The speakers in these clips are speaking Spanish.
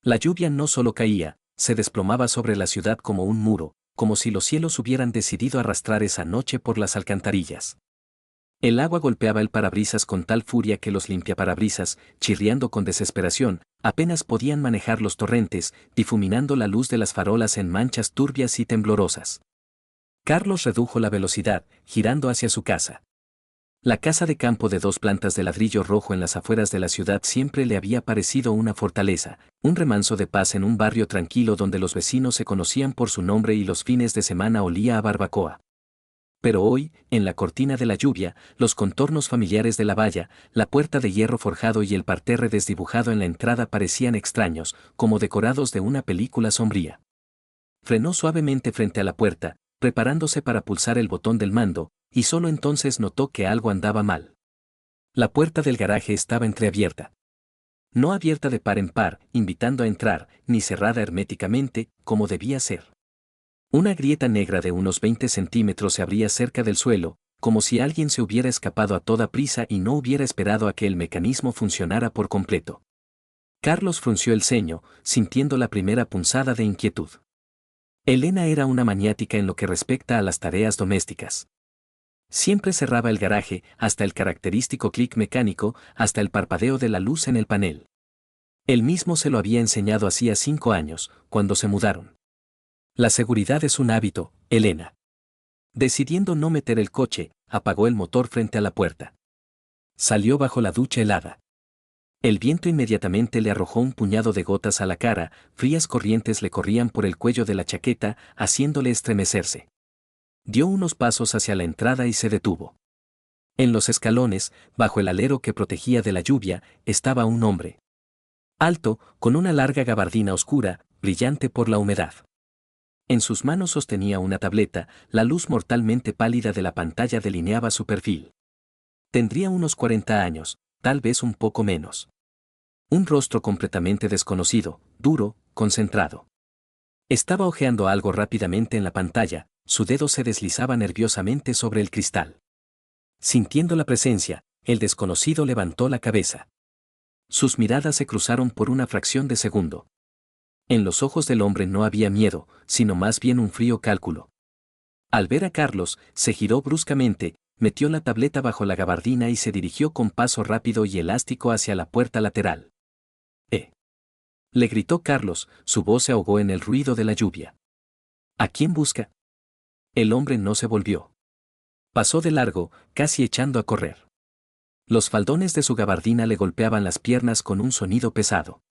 La lluvia no solo caía, se desplomaba sobre la ciudad como un muro, como si los cielos hubieran decidido arrastrar esa noche por las alcantarillas. El agua golpeaba el parabrisas con tal furia que los limpiaparabrisas, chirriando con desesperación, apenas podían manejar los torrentes, difuminando la luz de las farolas en manchas turbias y temblorosas. Carlos redujo la velocidad, girando hacia su casa. La casa de campo de 2 plantas de ladrillo rojo en las afueras de la ciudad siempre le había parecido una fortaleza, un remanso de paz en un barrio tranquilo donde los vecinos se conocían por su nombre y los fines de semana olía a barbacoa. Pero hoy, en la cortina de la lluvia, los contornos familiares de la valla, la puerta de hierro forjado y el parterre desdibujado en la entrada parecían extraños, como decorados de una película sombría. Frenó suavemente frente a la puerta, preparándose para pulsar el botón del mando, y solo entonces notó que algo andaba mal. La puerta del garaje estaba entreabierta. No abierta de par en par, invitando a entrar, ni cerrada herméticamente, como debía ser. Una grieta negra de unos 20 centímetros se abría cerca del suelo, como si alguien se hubiera escapado a toda prisa y no hubiera esperado a que el mecanismo funcionara por completo. Carlos frunció el ceño, sintiendo la primera punzada de inquietud. Elena era una maniática en lo que respecta a las tareas domésticas. Siempre cerraba el garaje, hasta el característico clic mecánico, hasta el parpadeo de la luz en el panel. Él mismo se lo había enseñado hacía 5 años, cuando se mudaron. La seguridad es un hábito, Elena. Decidiendo no meter el coche, apagó el motor frente a la puerta. Salió bajo la ducha helada. El viento inmediatamente le arrojó un puñado de gotas a la cara, frías corrientes le corrían por el cuello de la chaqueta, haciéndole estremecerse. Dio unos pasos hacia la entrada y se detuvo. En los escalones, bajo el alero que protegía de la lluvia, estaba un hombre. Alto, con una larga gabardina oscura, brillante por la humedad. En sus manos sostenía una tableta, la luz mortalmente pálida de la pantalla delineaba su perfil. Tendría unos 40 años, tal vez un poco menos. Un rostro completamente desconocido, duro, concentrado. Estaba hojeando algo rápidamente en la pantalla, su dedo se deslizaba nerviosamente sobre el cristal. Sintiendo la presencia, el desconocido levantó la cabeza. Sus miradas se cruzaron por una fracción de segundo. En los ojos del hombre no había miedo, sino más bien un frío cálculo. Al ver a Carlos, se giró bruscamente, metió la tableta bajo la gabardina y se dirigió con paso rápido y elástico hacia la puerta lateral. Le gritó Carlos, su voz se ahogó en el ruido de la lluvia. ¿A quién busca? El hombre no se volvió. Pasó de largo, casi echando a correr. Los faldones de su gabardina le golpeaban las piernas con un sonido pesado.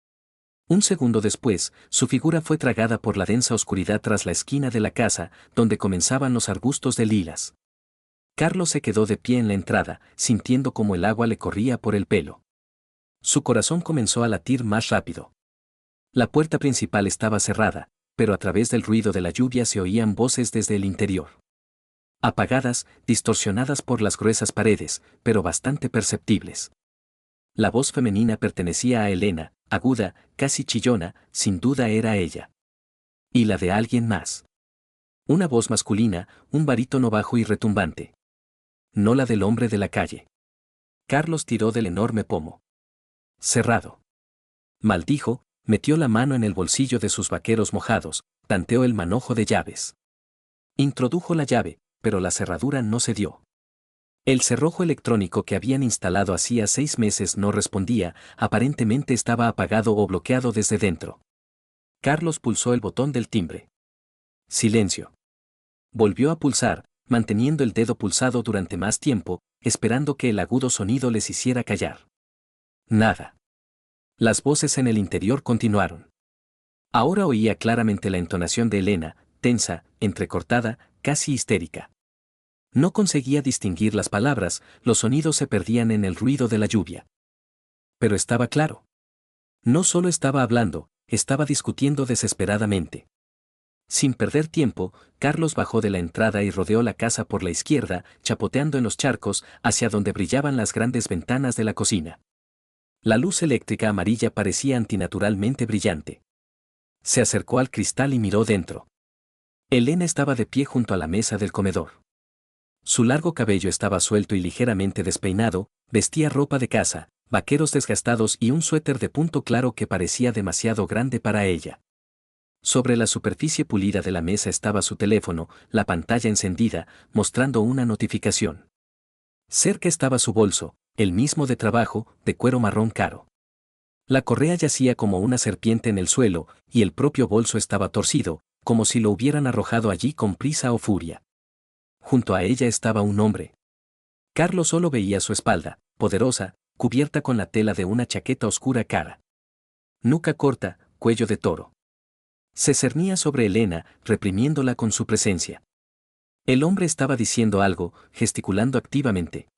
Un segundo después, su figura fue tragada por la densa oscuridad tras la esquina de la casa, donde comenzaban los arbustos de lilas. Carlos se quedó de pie en la entrada, sintiendo como el agua le corría por el pelo. Su corazón comenzó a latir más rápido. La puerta principal estaba cerrada, pero a través del ruido de la lluvia se oían voces desde el interior. Apagadas, distorsionadas por las gruesas paredes, pero bastante perceptibles. La voz femenina pertenecía a Elena, aguda, casi chillona, sin duda era ella. Y la de alguien más. Una voz masculina, un barítono bajo y retumbante. No la del hombre de la calle. Carlos tiró del enorme pomo. Cerrado. Maldijo, metió la mano en el bolsillo de sus vaqueros mojados, tanteó el manojo de llaves. Introdujo la llave, pero la cerradura no cedió. El cerrojo electrónico que habían instalado hacía 6 meses no respondía, aparentemente estaba apagado o bloqueado desde dentro. Carlos pulsó el botón del timbre. Silencio. Volvió a pulsar, manteniendo el dedo pulsado durante más tiempo, esperando que el agudo sonido les hiciera callar. Nada. Las voces en el interior continuaron. Ahora oía claramente la entonación de Elena, tensa, entrecortada, casi histérica. No conseguía distinguir las palabras, los sonidos se perdían en el ruido de la lluvia. Pero estaba claro. No solo estaba hablando, estaba discutiendo desesperadamente. Sin perder tiempo, Carlos bajó de la entrada y rodeó la casa por la izquierda, chapoteando en los charcos, hacia donde brillaban las grandes ventanas de la cocina. La luz eléctrica amarilla parecía antinaturalmente brillante. Se acercó al cristal y miró dentro. Elena estaba de pie junto a la mesa del comedor. Su largo cabello estaba suelto y ligeramente despeinado, vestía ropa de casa, vaqueros desgastados y un suéter de punto claro que parecía demasiado grande para ella. Sobre la superficie pulida de la mesa estaba su teléfono, la pantalla encendida, mostrando una notificación. Cerca estaba su bolso, el mismo de trabajo, de cuero marrón caro. La correa yacía como una serpiente en el suelo, y el propio bolso estaba torcido, como si lo hubieran arrojado allí con prisa o furia. Junto a ella estaba un hombre. Carlos solo veía su espalda, poderosa, cubierta con la tela de una chaqueta oscura cara. Nuca corta, cuello de toro. Se cernía sobre Elena, reprimiéndola con su presencia. El hombre estaba diciendo algo, gesticulando activamente.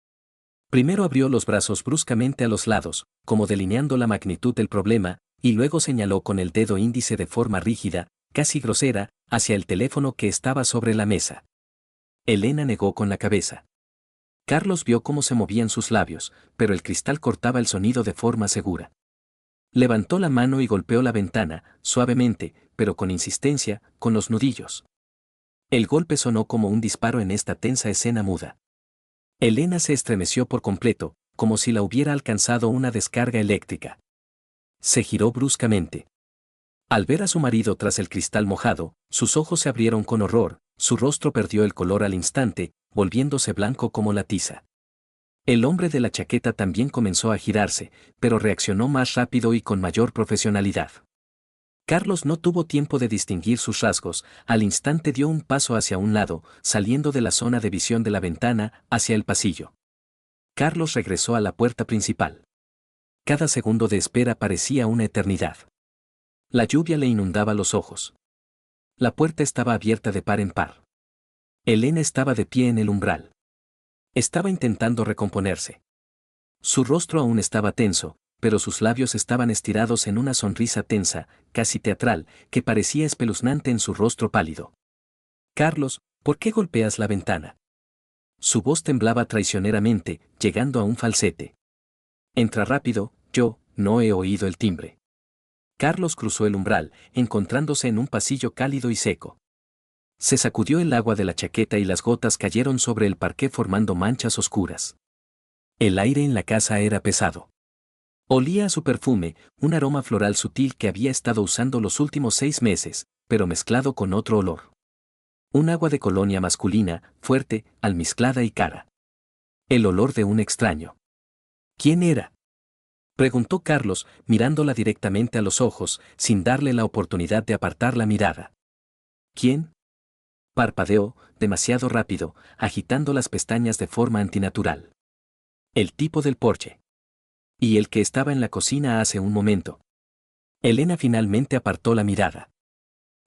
Primero abrió los brazos bruscamente a los lados, como delineando la magnitud del problema, y luego señaló con el dedo índice de forma rígida, casi grosera, hacia el teléfono que estaba sobre la mesa. Elena negó con la cabeza. Carlos vio cómo se movían sus labios, pero el cristal cortaba el sonido de forma segura. Levantó la mano y golpeó la ventana, suavemente, pero con insistencia, con los nudillos. El golpe sonó como un disparo en esta tensa escena muda. Elena se estremeció por completo, como si la hubiera alcanzado una descarga eléctrica. Se giró bruscamente. Al ver a su marido tras el cristal mojado, sus ojos se abrieron con horror, su rostro perdió el color al instante, volviéndose blanco como la tiza. El hombre de la chaqueta también comenzó a girarse, pero reaccionó más rápido y con mayor profesionalidad. Carlos no tuvo tiempo de distinguir sus rasgos, al instante dio un paso hacia un lado, saliendo de la zona de visión de la ventana, hacia el pasillo. Carlos regresó a la puerta principal. Cada segundo de espera parecía una eternidad. La lluvia le inundaba los ojos. La puerta estaba abierta de par en par. Elena estaba de pie en el umbral. Estaba intentando recomponerse. Su rostro aún estaba tenso, pero sus labios estaban estirados en una sonrisa tensa, casi teatral, que parecía espeluznante en su rostro pálido. Carlos, ¿por qué golpeas la ventana? Su voz temblaba traicioneramente, llegando a un falsete. Entra rápido, yo no he oído el timbre. Carlos cruzó el umbral, encontrándose en un pasillo cálido y seco. Se sacudió el agua de la chaqueta y las gotas cayeron sobre el parqué formando manchas oscuras. El aire en la casa era pesado. Olía a su perfume, un aroma floral sutil que había estado usando los últimos 6 meses, pero mezclado con otro olor. Un agua de colonia masculina, fuerte, almizclada y cara. El olor de un extraño. ¿Quién era? Preguntó Carlos, mirándola directamente a los ojos, sin darle la oportunidad de apartar la mirada. ¿Quién? Parpadeó, demasiado rápido, agitando las pestañas de forma antinatural. El tipo del porche. Y el que estaba en la cocina hace un momento. Elena finalmente apartó la mirada.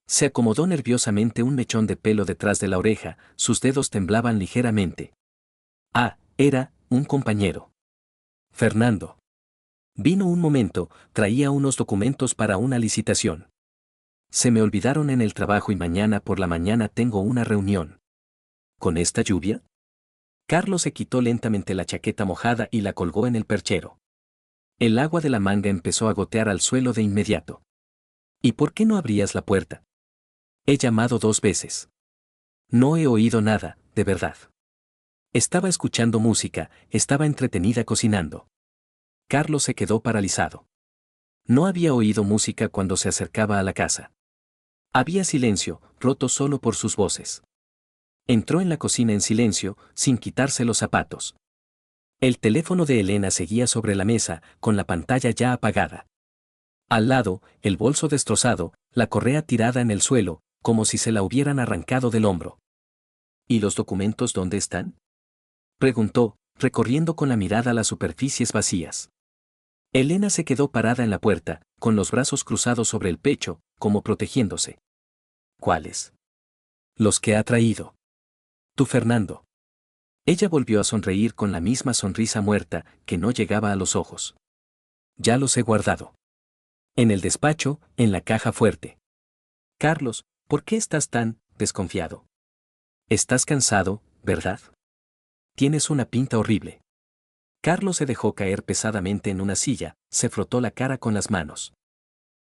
Se acomodó nerviosamente un mechón de pelo detrás de la oreja, sus dedos temblaban ligeramente. Ah, era un compañero. Fernando. Vino un momento, traía unos documentos para una licitación. Se me olvidaron en el trabajo y mañana por la mañana tengo una reunión. ¿Con esta lluvia? Carlos se quitó lentamente la chaqueta mojada y la colgó en el perchero. El agua de la manga empezó a gotear al suelo de inmediato. ¿Y por qué no abrías la puerta? He llamado 2 veces. No he oído nada, de verdad. Estaba escuchando música, estaba entretenida cocinando. Carlos se quedó paralizado. No había oído música cuando se acercaba a la casa. Había silencio, roto solo por sus voces. Entró en la cocina en silencio, sin quitarse los zapatos. El teléfono de Elena seguía sobre la mesa, con la pantalla ya apagada. Al lado, el bolso destrozado, la correa tirada en el suelo, como si se la hubieran arrancado del hombro. ¿Y los documentos dónde están? Preguntó, recorriendo con la mirada las superficies vacías. Elena se quedó parada en la puerta, con los brazos cruzados sobre el pecho, como protegiéndose. ¿Cuáles? Los que ha traído. Tú, Fernando. Ella volvió a sonreír con la misma sonrisa muerta, que no llegaba a los ojos. Ya los he guardado. En el despacho, en la caja fuerte. Carlos, ¿por qué estás tan desconfiado? Estás cansado, ¿verdad? Tienes una pinta horrible. Carlos se dejó caer pesadamente en una silla, se frotó la cara con las manos.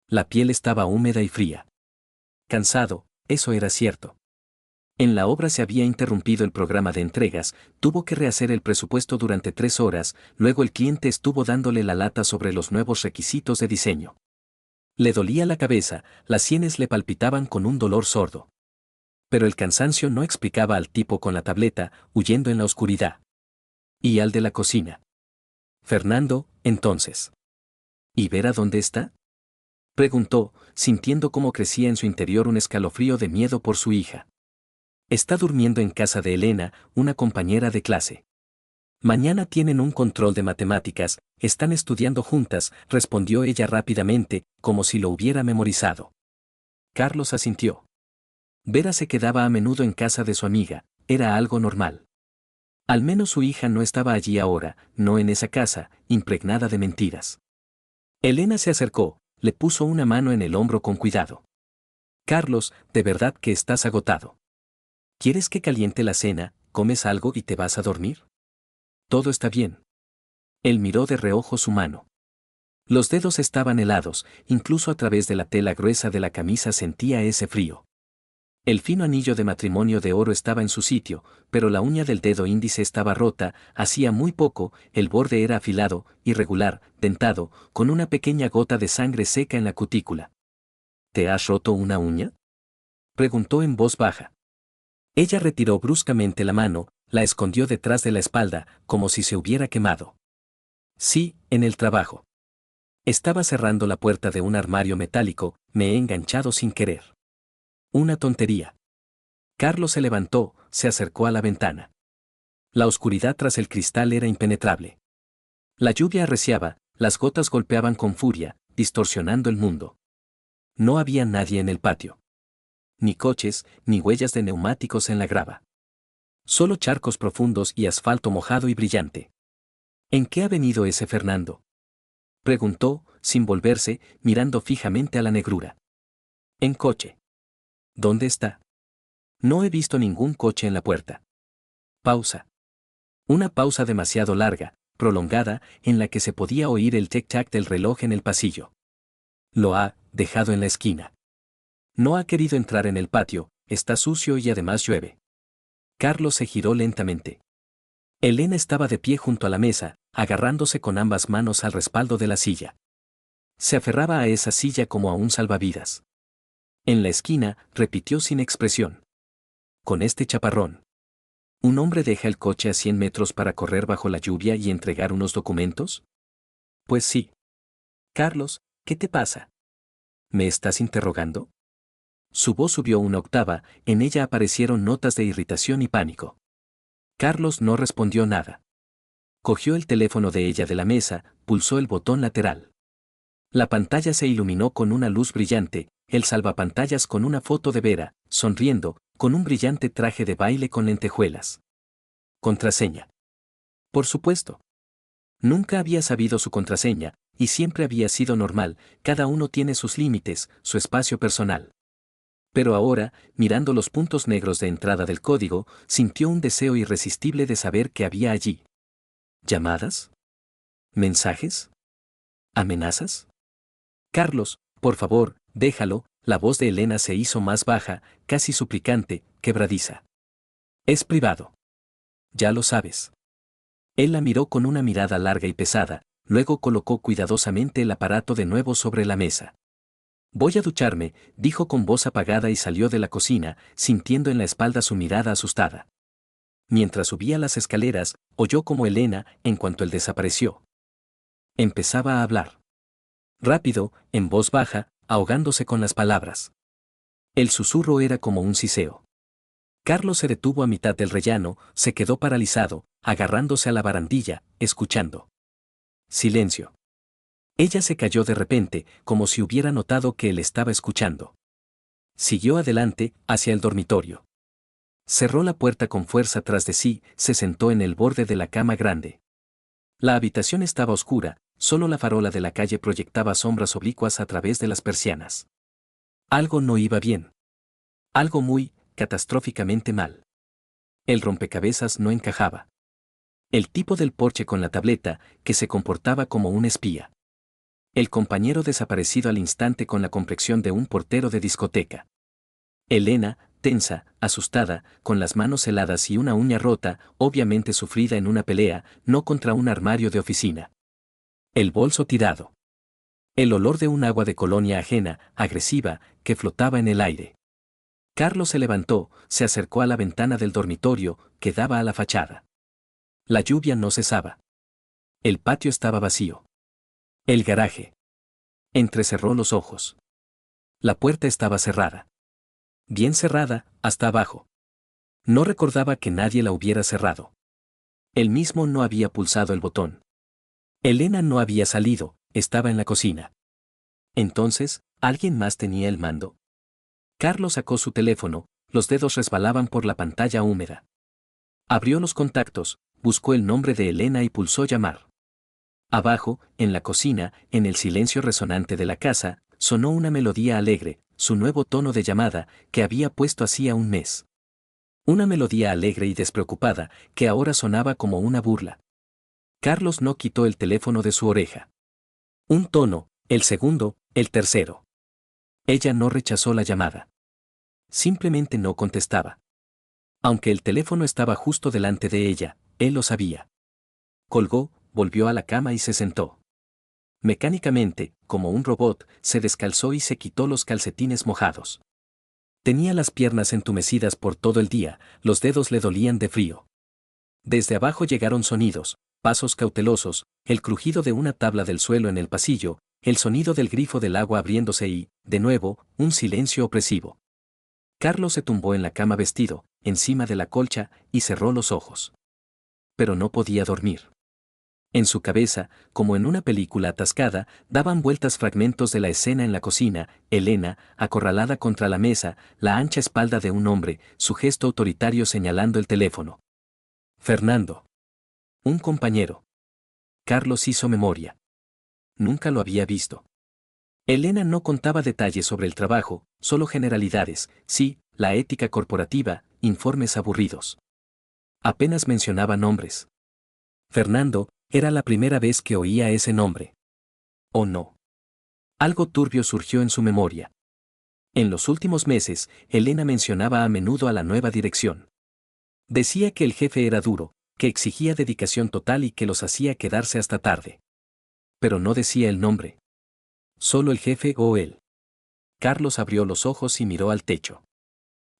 La piel estaba húmeda y fría. Cansado, eso era cierto. En la obra se había interrumpido el programa de entregas, tuvo que rehacer el presupuesto durante 3 horas, luego el cliente estuvo dándole la lata sobre los nuevos requisitos de diseño. Le dolía la cabeza, las sienes le palpitaban con un dolor sordo. Pero el cansancio no explicaba al tipo con la tableta, huyendo en la oscuridad. ¿Y al de la cocina? Fernando, entonces. ¿Y Vera dónde está? Preguntó, sintiendo cómo crecía en su interior un escalofrío de miedo por su hija. Está durmiendo en casa de Elena, una compañera de clase. Mañana tienen un control de matemáticas, están estudiando juntas, respondió ella rápidamente, como si lo hubiera memorizado. Carlos asintió. Vera se quedaba a menudo en casa de su amiga, era algo normal. Al menos su hija no estaba allí ahora, no en esa casa, impregnada de mentiras. Elena se acercó, le puso una mano en el hombro con cuidado. Carlos, de verdad que estás agotado. ¿Quieres que caliente la cena, comes algo y te vas a dormir? Todo está bien. Él miró de reojo su mano. Los dedos estaban helados, incluso a través de la tela gruesa de la camisa sentía ese frío. El fino anillo de matrimonio de oro estaba en su sitio, pero la uña del dedo índice estaba rota, hacía muy poco, el borde era afilado, irregular, dentado, con una pequeña gota de sangre seca en la cutícula. ¿Te has roto una uña? Preguntó en voz baja. Ella retiró bruscamente la mano, la escondió detrás de la espalda, como si se hubiera quemado. Sí, en el trabajo. Estaba cerrando la puerta de un armario metálico, me he enganchado sin querer. Una tontería. Carlos se levantó, se acercó a la ventana. La oscuridad tras el cristal era impenetrable. La lluvia arreciaba, las gotas golpeaban con furia, distorsionando el mundo. No había nadie en el patio. Ni coches, ni huellas de neumáticos en la grava. Solo charcos profundos y asfalto mojado y brillante. ¿En qué ha venido ese Fernando? Preguntó, sin volverse, mirando fijamente a la negrura. En coche. ¿Dónde está? No he visto ningún coche en la puerta. Pausa. Una pausa demasiado larga, prolongada, en la que se podía oír el tic-tac del reloj en el pasillo. Lo ha dejado en la esquina. No ha querido entrar en el patio, está sucio y además llueve. Carlos se giró lentamente. Elena estaba de pie junto a la mesa, agarrándose con ambas manos al respaldo de la silla. Se aferraba a esa silla como a un salvavidas. En la esquina, repitió sin expresión. Con este chaparrón. ¿Un hombre deja el coche a 100 metros para correr bajo la lluvia y entregar unos documentos? Pues sí. Carlos, ¿qué te pasa? ¿Me estás interrogando? Su voz subió una octava, en ella aparecieron notas de irritación y pánico. Carlos no respondió nada. Cogió el teléfono de ella de la mesa, pulsó el botón lateral. La pantalla se iluminó con una luz brillante, el salvapantallas con una foto de Vera, sonriendo, con un brillante traje de baile con lentejuelas. Contraseña. Por supuesto. Nunca había sabido su contraseña, y siempre había sido normal, cada uno tiene sus límites, su espacio personal. Pero ahora, mirando los puntos negros de entrada del código, sintió un deseo irresistible de saber qué había allí. ¿Llamadas? ¿Mensajes? ¿Amenazas? Carlos, por favor, déjalo, la voz de Elena se hizo más baja, casi suplicante, quebradiza. Es privado. Ya lo sabes. Él la miró con una mirada larga y pesada, luego colocó cuidadosamente el aparato de nuevo sobre la mesa. Voy a ducharme, dijo con voz apagada y salió de la cocina, sintiendo en la espalda su mirada asustada. Mientras subía las escaleras, oyó como Elena, en cuanto él desapareció, empezaba a hablar. Rápido, en voz baja, ahogándose con las palabras. El susurro era como un siseo. Carlos se detuvo a mitad del rellano, se quedó paralizado, agarrándose a la barandilla, escuchando. Silencio. Ella se calló de repente, como si hubiera notado que él estaba escuchando. Siguió adelante, hacia el dormitorio. Cerró la puerta con fuerza tras de sí, se sentó en el borde de la cama grande. La habitación estaba oscura, solo la farola de la calle proyectaba sombras oblicuas a través de las persianas. Algo no iba bien. Algo muy, catastróficamente mal. El rompecabezas no encajaba. El tipo del porche con la tableta, que se comportaba como un espía. El compañero desaparecido al instante con la complexión de un portero de discoteca. Elena, tensa, asustada, con las manos heladas y una uña rota, obviamente sufrida en una pelea, no contra un armario de oficina. El bolso tirado. El olor de un agua de colonia ajena, agresiva, que flotaba en el aire. Carlos se levantó, se acercó a la ventana del dormitorio, que daba a la fachada. La lluvia no cesaba. El patio estaba vacío. El garaje. Entrecerró los ojos. La puerta estaba cerrada. Bien cerrada, hasta abajo. No recordaba que nadie la hubiera cerrado. Él mismo no había pulsado el botón. Elena no había salido, estaba en la cocina. Entonces, ¿alguien más tenía el mando? Carlos sacó su teléfono, los dedos resbalaban por la pantalla húmeda. Abrió los contactos, buscó el nombre de Elena y pulsó llamar. Abajo, en la cocina, en el silencio resonante de la casa, sonó una melodía alegre, su nuevo tono de llamada, que había puesto hacía un mes. Una melodía alegre y despreocupada, que ahora sonaba como una burla. Carlos no quitó el teléfono de su oreja. Un tono, el segundo, el tercero. Ella no rechazó la llamada. Simplemente no contestaba. Aunque el teléfono estaba justo delante de ella, él lo sabía. Colgó, volvió a la cama y se sentó. Mecánicamente, como un robot, se descalzó y se quitó los calcetines mojados. Tenía las piernas entumecidas por todo el día, los dedos le dolían de frío. Desde abajo llegaron sonidos, pasos cautelosos, el crujido de una tabla del suelo en el pasillo, el sonido del grifo del agua abriéndose y, de nuevo, un silencio opresivo. Carlos se tumbó en la cama vestido, encima de la colcha, y cerró los ojos. Pero no podía dormir. En su cabeza, como en una película atascada, daban vueltas fragmentos de la escena en la cocina, Elena, acorralada contra la mesa, la ancha espalda de un hombre, su gesto autoritario señalando el teléfono. Fernando. Un compañero. Carlos hizo memoria. Nunca lo había visto. Elena no contaba detalles sobre el trabajo, solo generalidades, sí, la ética corporativa, informes aburridos. Apenas mencionaba nombres. Fernando, era la primera vez que oía ese nombre. ¿O no? Algo turbio surgió en su memoria. En los últimos meses, Elena mencionaba a menudo a la nueva dirección. Decía que el jefe era duro, que exigía dedicación total y que los hacía quedarse hasta tarde. Pero no decía el nombre. Solo el jefe o él. Carlos abrió los ojos y miró al techo.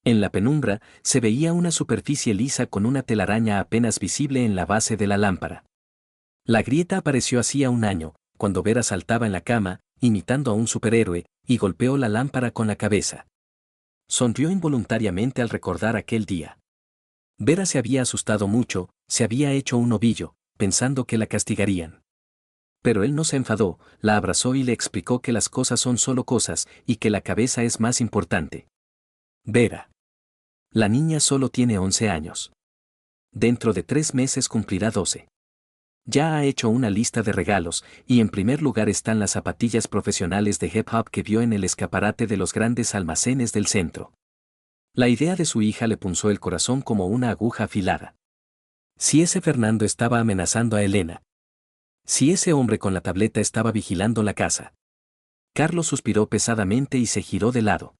En la penumbra, se veía una superficie lisa con una telaraña apenas visible en la base de la lámpara. La grieta apareció hacía un año, cuando Vera saltaba en la cama, imitando a un superhéroe, y golpeó la lámpara con la cabeza. Sonrió involuntariamente al recordar aquel día. Vera se había asustado mucho, se había hecho un ovillo, pensando que la castigarían. Pero él no se enfadó, la abrazó y le explicó que las cosas son solo cosas, y que la cabeza es más importante. Vera. La niña solo tiene 11 años. Dentro de 3 meses cumplirá 12. Ya ha hecho una lista de regalos, y en primer lugar están las zapatillas profesionales de hip hop que vio en el escaparate de los grandes almacenes del centro. La idea de su hija le punzó el corazón como una aguja afilada. Si ese Fernando estaba amenazando a Elena. Si ese hombre con la tableta estaba vigilando la casa. Carlos suspiró pesadamente y se giró de lado.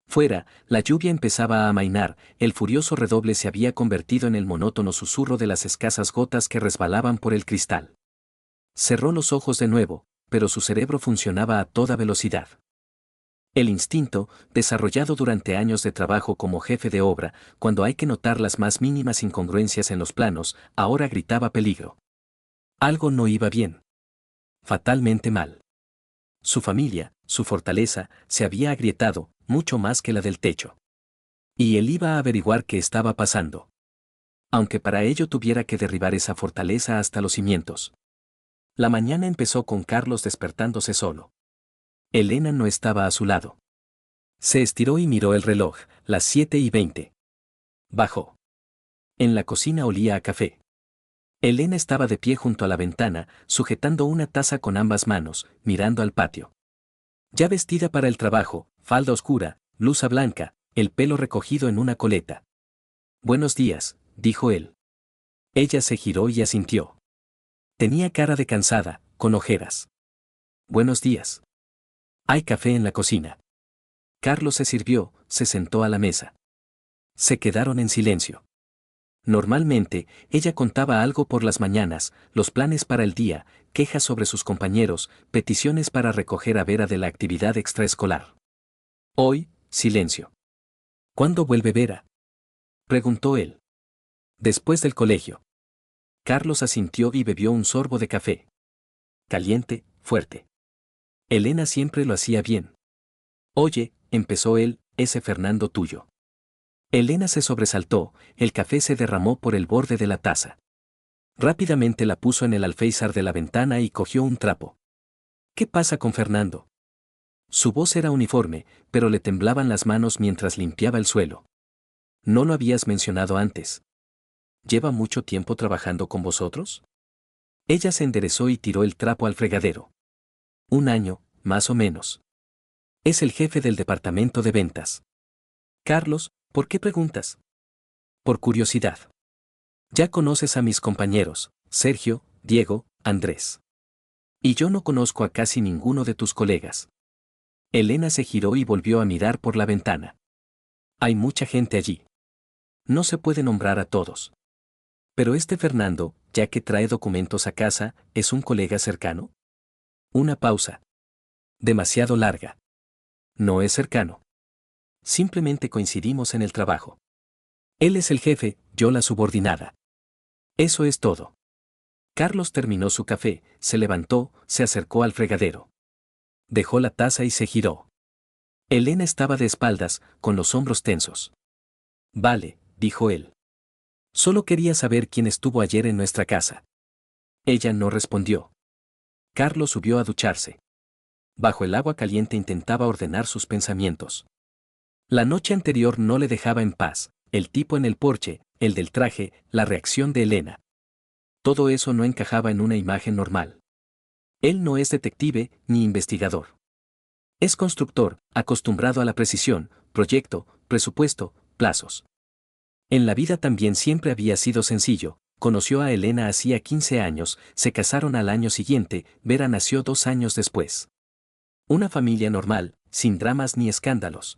Fuera, la lluvia empezaba a amainar, el furioso redoble se había convertido en el monótono susurro de las escasas gotas que resbalaban por el cristal. Cerró los ojos de nuevo, pero su cerebro funcionaba a toda velocidad. El instinto, desarrollado durante años de trabajo como jefe de obra, cuando hay que notar las más mínimas incongruencias en los planos, ahora gritaba peligro. Algo no iba bien. Fatalmente mal. Su familia, su fortaleza, se había agrietado, mucho más que la del techo. Y él iba a averiguar qué estaba pasando. Aunque para ello tuviera que derribar esa fortaleza hasta los cimientos. La mañana empezó con Carlos despertándose solo. Elena no estaba a su lado. Se estiró y miró el reloj, las 7:20. Bajó. En la cocina olía a café. Elena estaba de pie junto a la ventana, sujetando una taza con ambas manos, mirando al patio. Ya vestida para el trabajo, falda oscura, blusa blanca, el pelo recogido en una coleta. «Buenos días», dijo él. Ella se giró y asintió. Tenía cara de cansada, con ojeras. «Buenos días. Hay café en la cocina». Carlos se sirvió, se sentó a la mesa. Se quedaron en silencio. Normalmente, ella contaba algo por las mañanas, los planes para el día, quejas sobre sus compañeros, peticiones para recoger a Vera de la actividad extraescolar. Hoy, silencio. ¿Cuándo vuelve Vera?, preguntó él. Después del colegio. Carlos asintió y bebió un sorbo de café. Caliente, fuerte. Elena siempre lo hacía bien. Oye, empezó él, ese Fernando tuyo. Elena se sobresaltó, el café se derramó por el borde de la taza. Rápidamente la puso en el alféizar de la ventana y cogió un trapo. ¿Qué pasa con Fernando? Su voz era uniforme, pero le temblaban las manos mientras limpiaba el suelo. ¿No lo habías mencionado antes? ¿Lleva mucho tiempo trabajando con vosotros? Ella se enderezó y tiró el trapo al fregadero. 1 año, más o menos. Es el jefe del departamento de ventas. Carlos, ¿por qué preguntas? Por curiosidad. Ya conoces a mis compañeros, Sergio, Diego, Andrés. Y yo no conozco a casi ninguno de tus colegas. Elena se giró y volvió a mirar por la ventana. Hay mucha gente allí. No se puede nombrar a todos. Pero este Fernando, ya que trae documentos a casa, ¿es un colega cercano? Una pausa. Demasiado larga. No es cercano. Simplemente coincidimos en el trabajo. Él es el jefe, yo la subordinada. Eso es todo. Carlos terminó su café, se levantó, se acercó al fregadero. Dejó la taza y se giró. Elena estaba de espaldas, con los hombros tensos. Vale, dijo él. Solo quería saber quién estuvo ayer en nuestra casa. Ella no respondió. Carlos subió a ducharse. Bajo el agua caliente intentaba ordenar sus pensamientos. La noche anterior no le dejaba en paz, el tipo en el porche, el del traje, la reacción de Elena. Todo eso no encajaba en una imagen normal. Él no es detective ni investigador. Es constructor, acostumbrado a la precisión, proyecto, presupuesto, plazos. En la vida también siempre había sido sencillo. Conoció a Elena hacía 15 años, se casaron al año siguiente, Vera nació 2 años después. Una familia normal, sin dramas ni escándalos.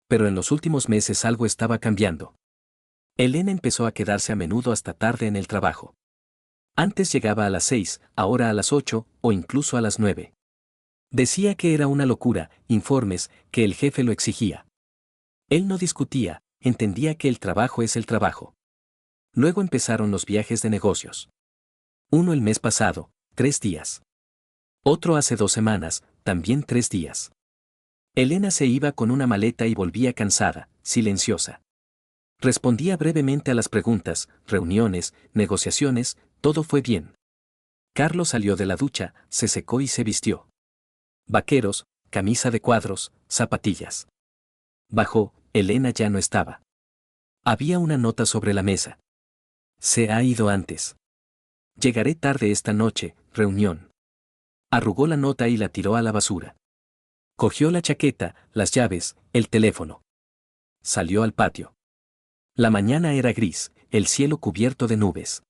Pero en los últimos meses algo estaba cambiando. Elena empezó a quedarse a menudo hasta tarde en el trabajo. Antes llegaba a las 6, ahora a las 8, o incluso a las 9. Decía que era una locura, informes, que el jefe lo exigía. Él no discutía, entendía que el trabajo es el trabajo. Luego empezaron los viajes de negocios. Uno el mes pasado, 3 días. Otro hace 2 semanas, también 3 días. Elena se iba con una maleta y volvía cansada, silenciosa. Respondía brevemente a las preguntas, reuniones, negociaciones, todo fue bien. Carlos salió de la ducha, se secó y se vistió. Vaqueros, camisa de cuadros, zapatillas. Bajó, Elena ya no estaba. Había una nota sobre la mesa. Se ha ido antes. Llegaré tarde esta noche, reunión. Arrugó la nota y la tiró a la basura. Cogió la chaqueta, las llaves, el teléfono. Salió al patio. La mañana era gris, el cielo cubierto de nubes.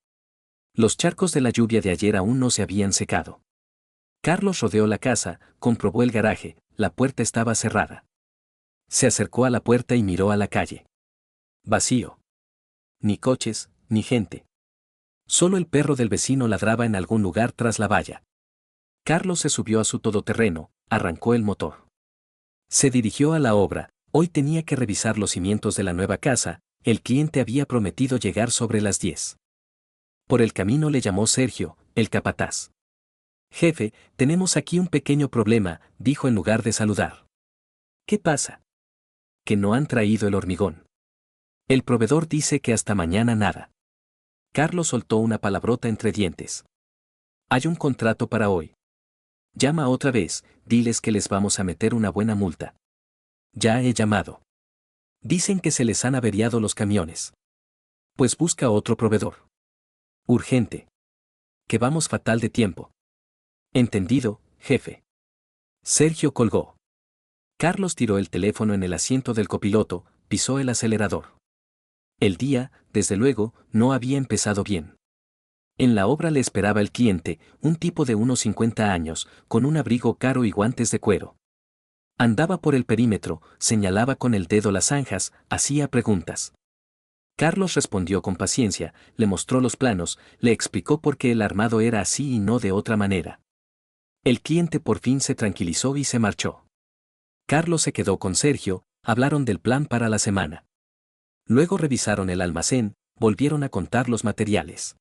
Los charcos de la lluvia de ayer aún no se habían secado. Carlos rodeó la casa, comprobó el garaje, la puerta estaba cerrada. Se acercó a la puerta y miró a la calle. Vacío. Ni coches, ni gente. Solo el perro del vecino ladraba en algún lugar tras la valla. Carlos se subió a su todoterreno, arrancó el motor. Se dirigió a la obra, hoy tenía que revisar los cimientos de la nueva casa, el cliente había prometido llegar sobre las 10. Por el camino le llamó Sergio, el capataz. Jefe, tenemos aquí un pequeño problema, dijo en lugar de saludar. ¿Qué pasa? Que no han traído el hormigón. El proveedor dice que hasta mañana nada. Carlos soltó una palabrota entre dientes. Hay un contrato para hoy. Llama otra vez, diles que les vamos a meter una buena multa. Ya he llamado. Dicen que se les han averiado los camiones. Pues busca otro proveedor. Urgente. Que vamos fatal de tiempo. Entendido, jefe. Sergio colgó. Carlos tiró el teléfono en el asiento del copiloto, pisó el acelerador. El día, desde luego, no había empezado bien. En la obra le esperaba el cliente, un tipo de unos 50 años, con un abrigo caro y guantes de cuero. Andaba por el perímetro, señalaba con el dedo las zanjas, hacía preguntas. Carlos respondió con paciencia, le mostró los planos, le explicó por qué el armado era así y no de otra manera. El cliente por fin se tranquilizó y se marchó. Carlos se quedó con Sergio, hablaron del plan para la semana. Luego revisaron el almacén, volvieron a contar los materiales.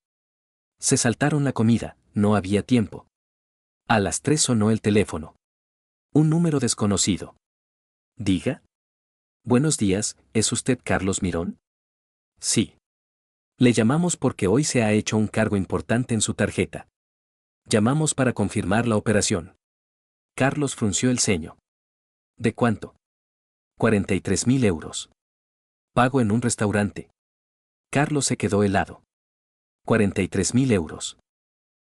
Se saltaron la comida, no había tiempo. A las 3 sonó el teléfono. Un número desconocido. Diga. Buenos días, ¿es usted Carlos Mirón? Sí. Le llamamos porque hoy se ha hecho un cargo importante en su tarjeta. Llamamos para confirmar la operación. Carlos frunció el ceño. ¿De cuánto? 43.000 euros. Pago en un restaurante. Carlos se quedó helado. 43.000 euros.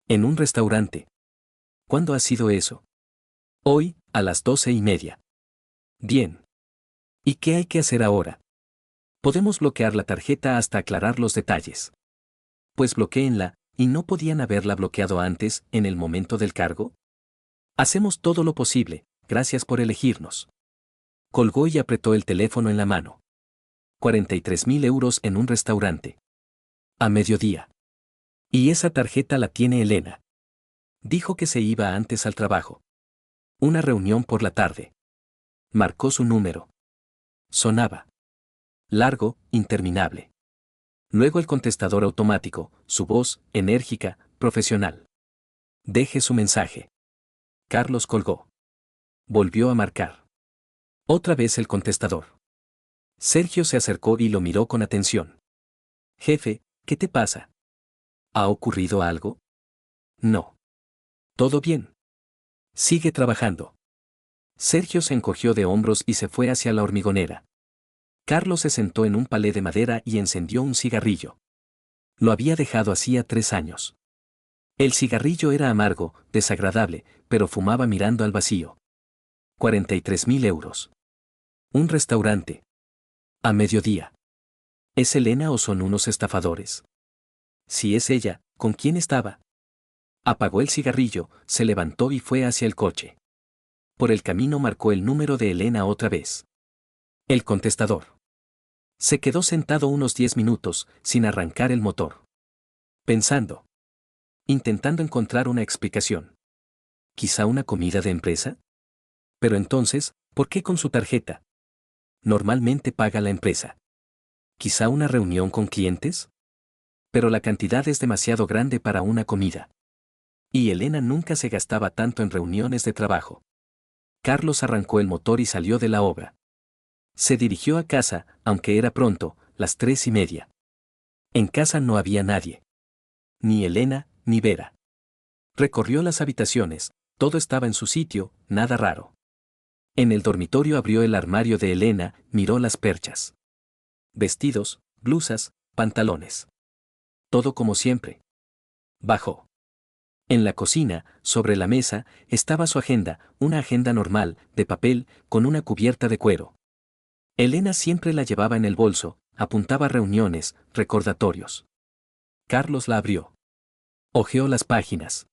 En un restaurante. ¿Cuándo ha sido eso? Hoy, a las 12:30. Bien. ¿Y qué hay que hacer ahora? Podemos bloquear la tarjeta hasta aclarar los detalles. Pues bloquéenla, ¿y no podían haberla bloqueado antes, en el momento del cargo? Hacemos todo lo posible, gracias por elegirnos. Colgó y apretó el teléfono en la mano. 43.000 euros en un restaurante. A mediodía. Y esa tarjeta la tiene Elena. Dijo que se iba antes al trabajo. Una reunión por la tarde. Marcó su número. Sonaba. Largo, interminable. Luego el contestador automático, su voz, enérgica, profesional. Deje su mensaje. Carlos colgó. Volvió a marcar. Otra vez el contestador. Sergio se acercó y lo miró con atención. Jefe, ¿qué te pasa? ¿Ha ocurrido algo? No. ¿Todo bien? Sigue trabajando. Sergio se encogió de hombros y se fue hacia la hormigonera. Carlos se sentó en un palé de madera y encendió un cigarrillo. Lo había dejado hacía 3 años. El cigarrillo era amargo, desagradable, pero fumaba mirando al vacío. 43.000 euros. Un restaurante. A mediodía. ¿Es Elena o son unos estafadores? Si es ella, ¿con quién estaba? Apagó el cigarrillo, se levantó y fue hacia el coche. Por el camino marcó el número de Elena otra vez. El contestador. Se quedó sentado unos 10 minutos, sin arrancar el motor. Pensando. Intentando encontrar una explicación. ¿Quizá una comida de empresa? Pero entonces, ¿por qué con su tarjeta? Normalmente paga la empresa. ¿Quizá una reunión con clientes? Pero la cantidad es demasiado grande para una comida. Y Elena nunca se gastaba tanto en reuniones de trabajo. Carlos arrancó el motor y salió de la obra. Se dirigió a casa, aunque era pronto, las 3:30. En casa no había nadie. Ni Elena, ni Vera. Recorrió las habitaciones, todo estaba en su sitio, nada raro. En el dormitorio abrió el armario de Elena, miró las perchas. Vestidos, blusas, pantalones. Todo como siempre. Bajó. En la cocina, sobre la mesa, estaba su agenda, una agenda normal, de papel, con una cubierta de cuero. Elena siempre la llevaba en el bolso, apuntaba reuniones, recordatorios. Carlos la abrió. Hojeó las páginas.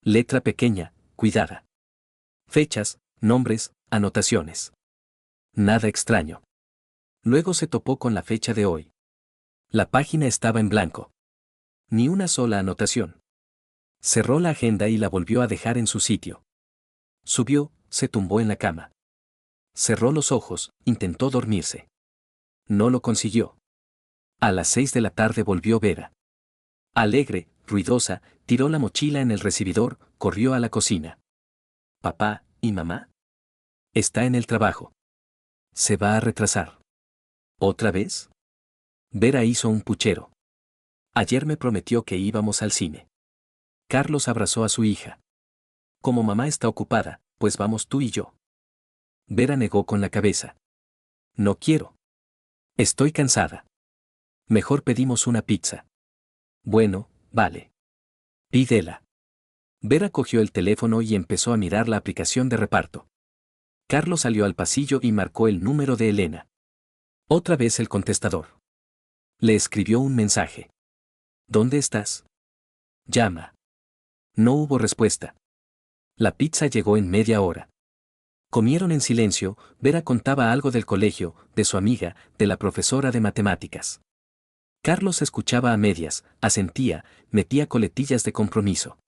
Letra pequeña, cuidada. Fechas, nombres, anotaciones. Nada extraño. Luego se topó con la fecha de hoy. La página estaba en blanco. Ni una sola anotación. Cerró la agenda y la volvió a dejar en su sitio. Subió, se tumbó en la cama. Cerró los ojos, intentó dormirse. No lo consiguió. A las 6 de la tarde volvió Vera. Alegre, ruidosa, tiró la mochila en el recibidor, corrió a la cocina. ¿Papá y mamá? Está en el trabajo. Se va a retrasar. ¿Otra vez? Vera hizo un puchero. Ayer me prometió que íbamos al cine. Carlos abrazó a su hija. Como mamá está ocupada, pues vamos tú y yo. Vera negó con la cabeza. No quiero. Estoy cansada. Mejor pedimos una pizza. Bueno, vale. Pídela. Vera cogió el teléfono y empezó a mirar la aplicación de reparto. Carlos salió al pasillo y marcó el número de Elena. Otra vez el contestador. Le escribió un mensaje. ¿Dónde estás? Llama. No hubo respuesta. La pizza llegó en media hora. Comieron en silencio. Vera contaba algo del colegio, de su amiga, de la profesora de matemáticas. Carlos escuchaba a medias, asentía, metía coletillas de compromiso.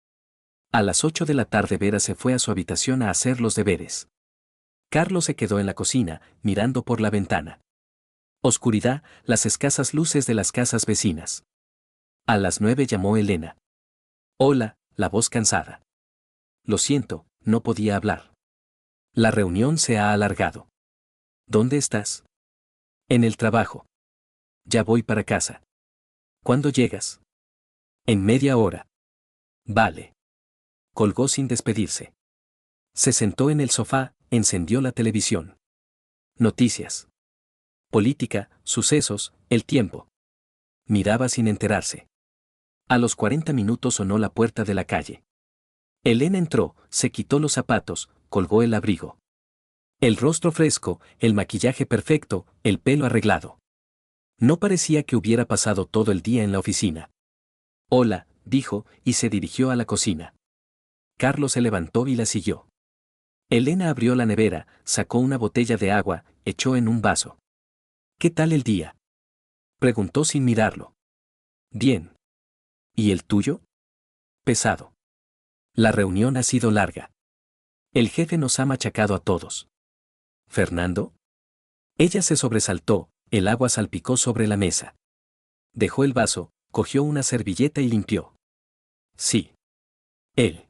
A las 8 de la tarde Vera se fue a su habitación a hacer los deberes. Carlos se quedó en la cocina, mirando por la ventana. Oscuridad, las escasas luces de las casas vecinas. A las 9 llamó Elena. Hola, la voz cansada. Lo siento, no podía hablar. La reunión se ha alargado. ¿Dónde estás? En el trabajo. Ya voy para casa. ¿Cuándo llegas? En media hora. Vale. Colgó sin despedirse. Se sentó en el sofá, encendió la televisión. Noticias. Política, sucesos, el tiempo. Miraba sin enterarse. A los 40 minutos sonó la puerta de la calle. Elena entró, se quitó los zapatos, colgó el abrigo. El rostro fresco, el maquillaje perfecto, el pelo arreglado. No parecía que hubiera pasado todo el día en la oficina. Hola, dijo, y se dirigió a la cocina. Carlos se levantó y la siguió. Elena abrió la nevera, sacó una botella de agua, echó en un vaso. ¿Qué tal el día? Preguntó sin mirarlo. Bien. ¿Y el tuyo? Pesado. La reunión ha sido larga. El jefe nos ha machacado a todos. ¿Fernando? Ella se sobresaltó, el agua salpicó sobre la mesa. Dejó el vaso, cogió una servilleta y limpió. Sí. Él.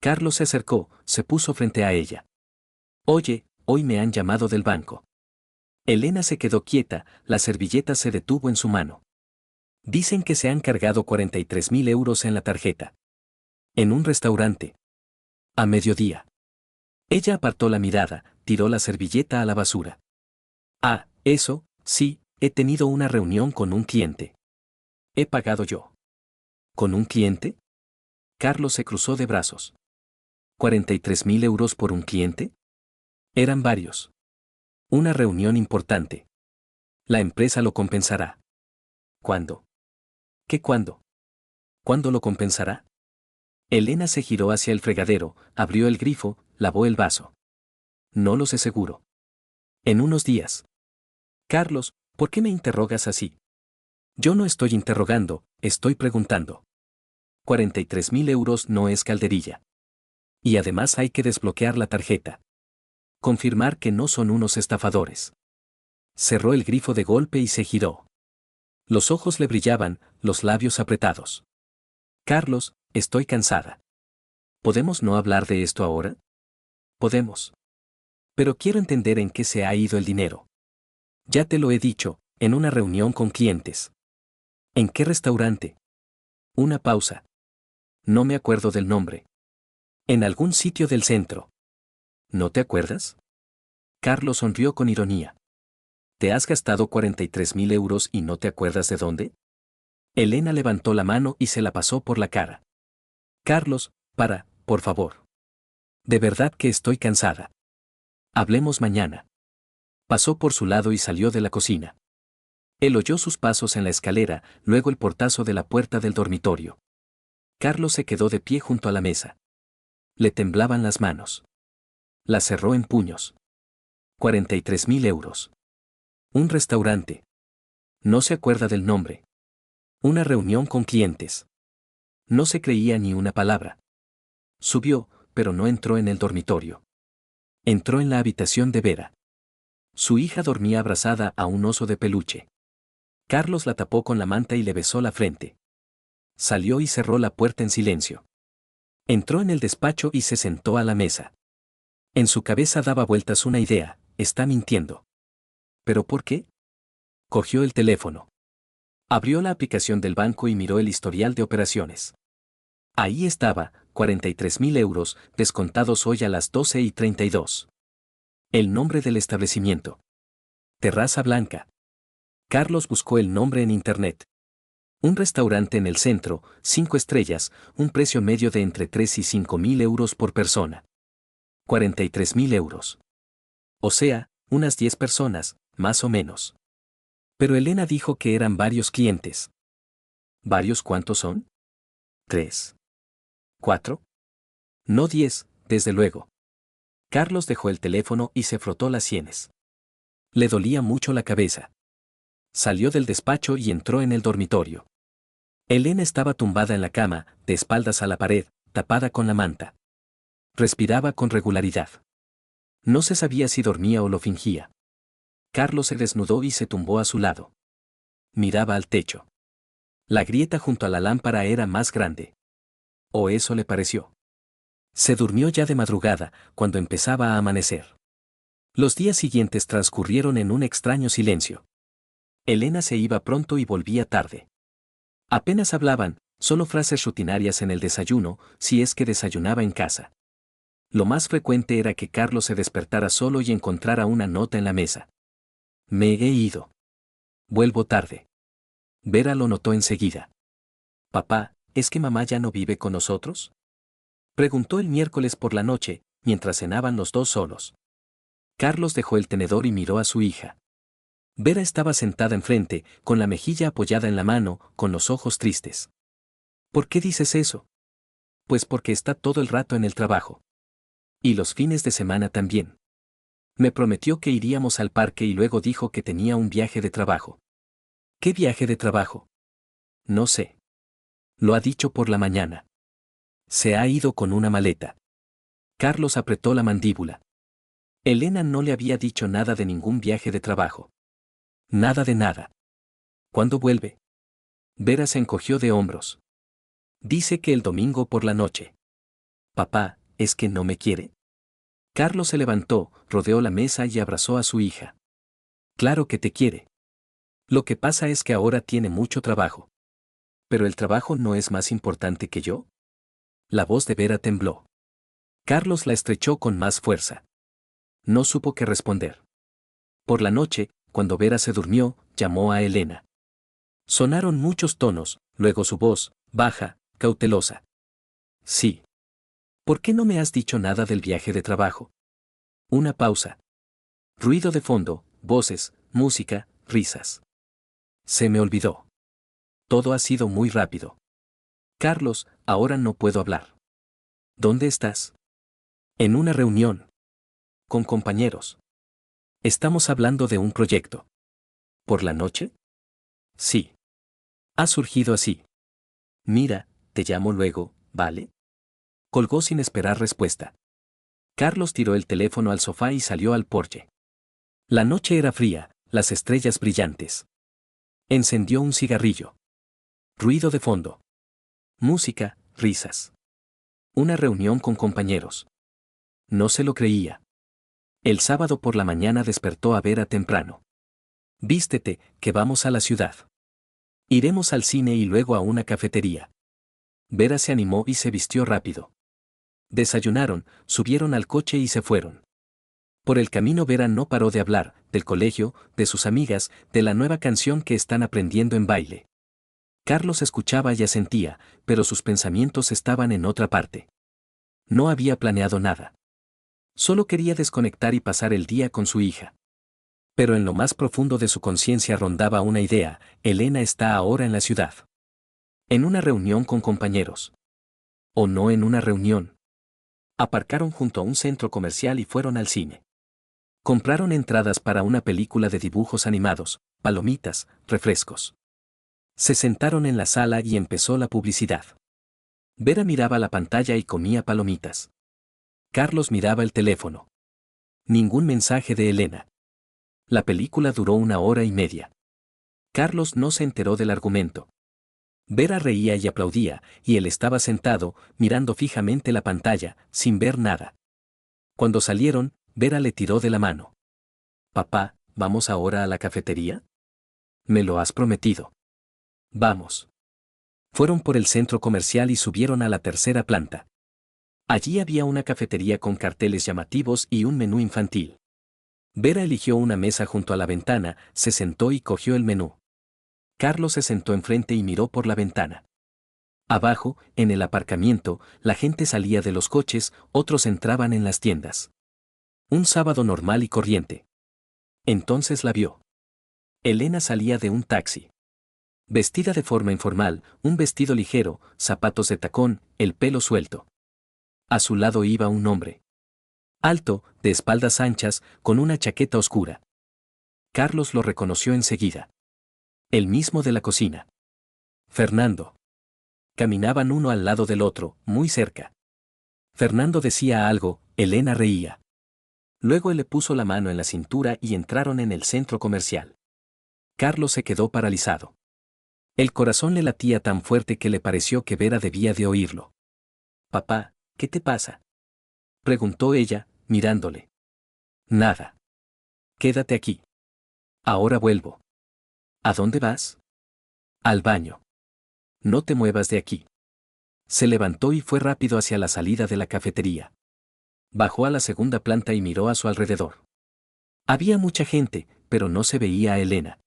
Carlos se acercó, se puso frente a ella. Oye, hoy me han llamado del banco. Elena se quedó quieta, la servilleta se detuvo en su mano. Dicen que se han cargado 43.000 euros en la tarjeta. En un restaurante. A mediodía. Ella apartó la mirada, tiró la servilleta a la basura. Ah, eso, sí, he tenido una reunión con un cliente. He pagado yo. ¿Con un cliente? Carlos se cruzó de brazos. ¿43.000 euros por un cliente? Eran varios. Una reunión importante. La empresa lo compensará. ¿Cuándo? ¿Qué cuándo? ¿Cuándo lo compensará? Elena se giró hacia el fregadero, abrió el grifo, lavó el vaso. No lo sé seguro. En unos días. Carlos, ¿por qué me interrogas así? Yo no estoy interrogando, estoy preguntando. 43.000 euros no es calderilla. Y además hay que desbloquear la tarjeta. Confirmar que no son unos estafadores. Cerró el grifo de golpe y se giró. Los ojos le brillaban, los labios apretados. Carlos, estoy cansada. ¿Podemos no hablar de esto ahora? Podemos. Pero quiero entender en qué se ha ido el dinero. Ya te lo he dicho, en una reunión con clientes. ¿En qué restaurante? Una pausa. No me acuerdo del nombre. En algún sitio del centro. ¿No te acuerdas? Carlos sonrió con ironía. ¿Te has gastado 43.000 euros y no te acuerdas de dónde? Elena levantó la mano y se la pasó por la cara. Carlos, por favor. De verdad que estoy cansada. Hablemos mañana. Pasó por su lado y salió de la cocina. Él oyó sus pasos en la escalera, luego el portazo de la puerta del dormitorio. Carlos se quedó de pie junto a la mesa. Le temblaban las manos. La cerró en puños. 43.000 euros. Un restaurante. No se acuerda del nombre. Una reunión con clientes. No se creía ni una palabra. Subió, pero no entró en el dormitorio. Entró en la habitación de Vera. Su hija dormía abrazada a un oso de peluche. Carlos la tapó con la manta y le besó la frente. Salió y cerró la puerta en silencio. Entró en el despacho y se sentó a la mesa. En su cabeza daba vueltas una idea, está mintiendo. ¿Pero por qué? Cogió el teléfono. Abrió la aplicación del banco y miró el historial de operaciones. Ahí estaba, 43.000 euros, descontados hoy a las 12:32. El nombre del establecimiento. Terraza Blanca. Carlos buscó el nombre en internet. Un restaurante en el centro, 5 estrellas, un precio medio de entre 3 y 5.000 euros por persona. 43.000 euros. O sea, unas 10 personas, más o menos. Pero Elena dijo que eran varios clientes. ¿Varios cuántos son? 3. ¿4? No 10, desde luego. Carlos dejó el teléfono y se frotó las sienes. Le dolía mucho la cabeza. Salió del despacho y entró en el dormitorio. Elena estaba tumbada en la cama, de espaldas a la pared, tapada con la manta. Respiraba con regularidad. No se sabía si dormía o lo fingía. Carlos se desnudó y se tumbó a su lado. Miraba al techo. La grieta junto a la lámpara era más grande. O eso le pareció. Se durmió ya de madrugada, cuando empezaba a amanecer. Los días siguientes transcurrieron en un extraño silencio. Elena se iba pronto y volvía tarde. Apenas hablaban, solo frases rutinarias en el desayuno, si es que desayunaba en casa. Lo más frecuente era que Carlos se despertara solo y encontrara una nota en la mesa. Me he ido. Vuelvo tarde. Vera lo notó enseguida. Papá, ¿es que mamá ya no vive con nosotros? Preguntó el miércoles por la noche, mientras cenaban los dos solos. Carlos dejó el tenedor y miró a su hija. Vera estaba sentada enfrente, con la mejilla apoyada en la mano, con los ojos tristes. ¿Por qué dices eso? Pues porque está todo el rato en el trabajo. Y los fines de semana también. Me prometió que iríamos al parque y luego dijo que tenía un viaje de trabajo. ¿Qué viaje de trabajo? No sé. Lo ha dicho por la mañana. Se ha ido con una maleta. Carlos apretó la mandíbula. Elena no le había dicho nada de ningún viaje de trabajo. Nada de nada. ¿Cuándo vuelve? Vera se encogió de hombros. Dice que el domingo por la noche. Papá, ¿es que no me quiere? Carlos se levantó, rodeó la mesa y abrazó a su hija. Claro que te quiere. Lo que pasa es que ahora tiene mucho trabajo. ¿Pero el trabajo no es más importante que yo? La voz de Vera tembló. Carlos la estrechó con más fuerza. No supo qué responder. Por la noche, cuando Vera se durmió, llamó a Elena. Sonaron muchos tonos, luego su voz, baja, cautelosa. Sí. ¿Por qué no me has dicho nada del viaje de trabajo? Una pausa. Ruido de fondo, voces, música, risas. Se me olvidó. Todo ha sido muy rápido. Carlos, ahora no puedo hablar. ¿Dónde estás? En una reunión. Con compañeros. Estamos hablando de un proyecto. ¿Por la noche? Sí. Ha surgido así. Mira, te llamo luego, ¿vale? Colgó sin esperar respuesta. Carlos tiró el teléfono al sofá y salió al porche. La noche era fría, las estrellas brillantes. Encendió un cigarrillo. Ruido de fondo. Música, risas. Una reunión con compañeros. No se lo creía. El sábado por la mañana despertó a Vera temprano. Vístete, que vamos a la ciudad. Iremos al cine y luego a una cafetería. Vera se animó y se vistió rápido. Desayunaron, subieron al coche y se fueron. Por el camino Vera no paró de hablar, del colegio, de sus amigas, de la nueva canción que están aprendiendo en baile. Carlos escuchaba y asentía, pero sus pensamientos estaban en otra parte. No había planeado nada. Solo quería desconectar y pasar el día con su hija. Pero en lo más profundo de su conciencia rondaba una idea: Elena está ahora en la ciudad. En una reunión con compañeros. O no en una reunión. Aparcaron junto a un centro comercial y fueron al cine. Compraron entradas para una película de dibujos animados, palomitas, refrescos. Se sentaron en la sala y empezó la publicidad. Vera miraba la pantalla y comía palomitas. Carlos miraba el teléfono. Ningún mensaje de Elena. La película duró 1 hora y media. Carlos no se enteró del argumento. Vera reía y aplaudía, y él estaba sentado, mirando fijamente la pantalla, sin ver nada. Cuando salieron, Vera le tiró de la mano. Papá, ¿vamos ahora a la cafetería? Me lo has prometido. Vamos. Fueron por el centro comercial y subieron a la tercera planta. Allí había una cafetería con carteles llamativos y un menú infantil. Vera eligió una mesa junto a la ventana, se sentó y cogió el menú. Carlos se sentó enfrente y miró por la ventana. Abajo, en el aparcamiento, la gente salía de los coches, otros entraban en las tiendas. Un sábado normal y corriente. Entonces la vio. Elena salía de un taxi. Vestida de forma informal, un vestido ligero, zapatos de tacón, el pelo suelto. A su lado iba un hombre. Alto, de espaldas anchas, con una chaqueta oscura. Carlos lo reconoció enseguida. El mismo de la cocina. Fernando. Caminaban uno al lado del otro, muy cerca. Fernando decía algo, Elena reía. Luego él le puso la mano en la cintura y entraron en el centro comercial. Carlos se quedó paralizado. El corazón le latía tan fuerte que le pareció que Vera debía de oírlo. «Papá, ¿qué te pasa?», preguntó ella, mirándole. «Nada. Quédate aquí. Ahora vuelvo». «¿A dónde vas?». «Al baño». «No te muevas de aquí». Se levantó y fue rápido hacia la salida de la cafetería. Bajó a la segunda planta y miró a su alrededor. Había mucha gente, pero no se veía a Elena.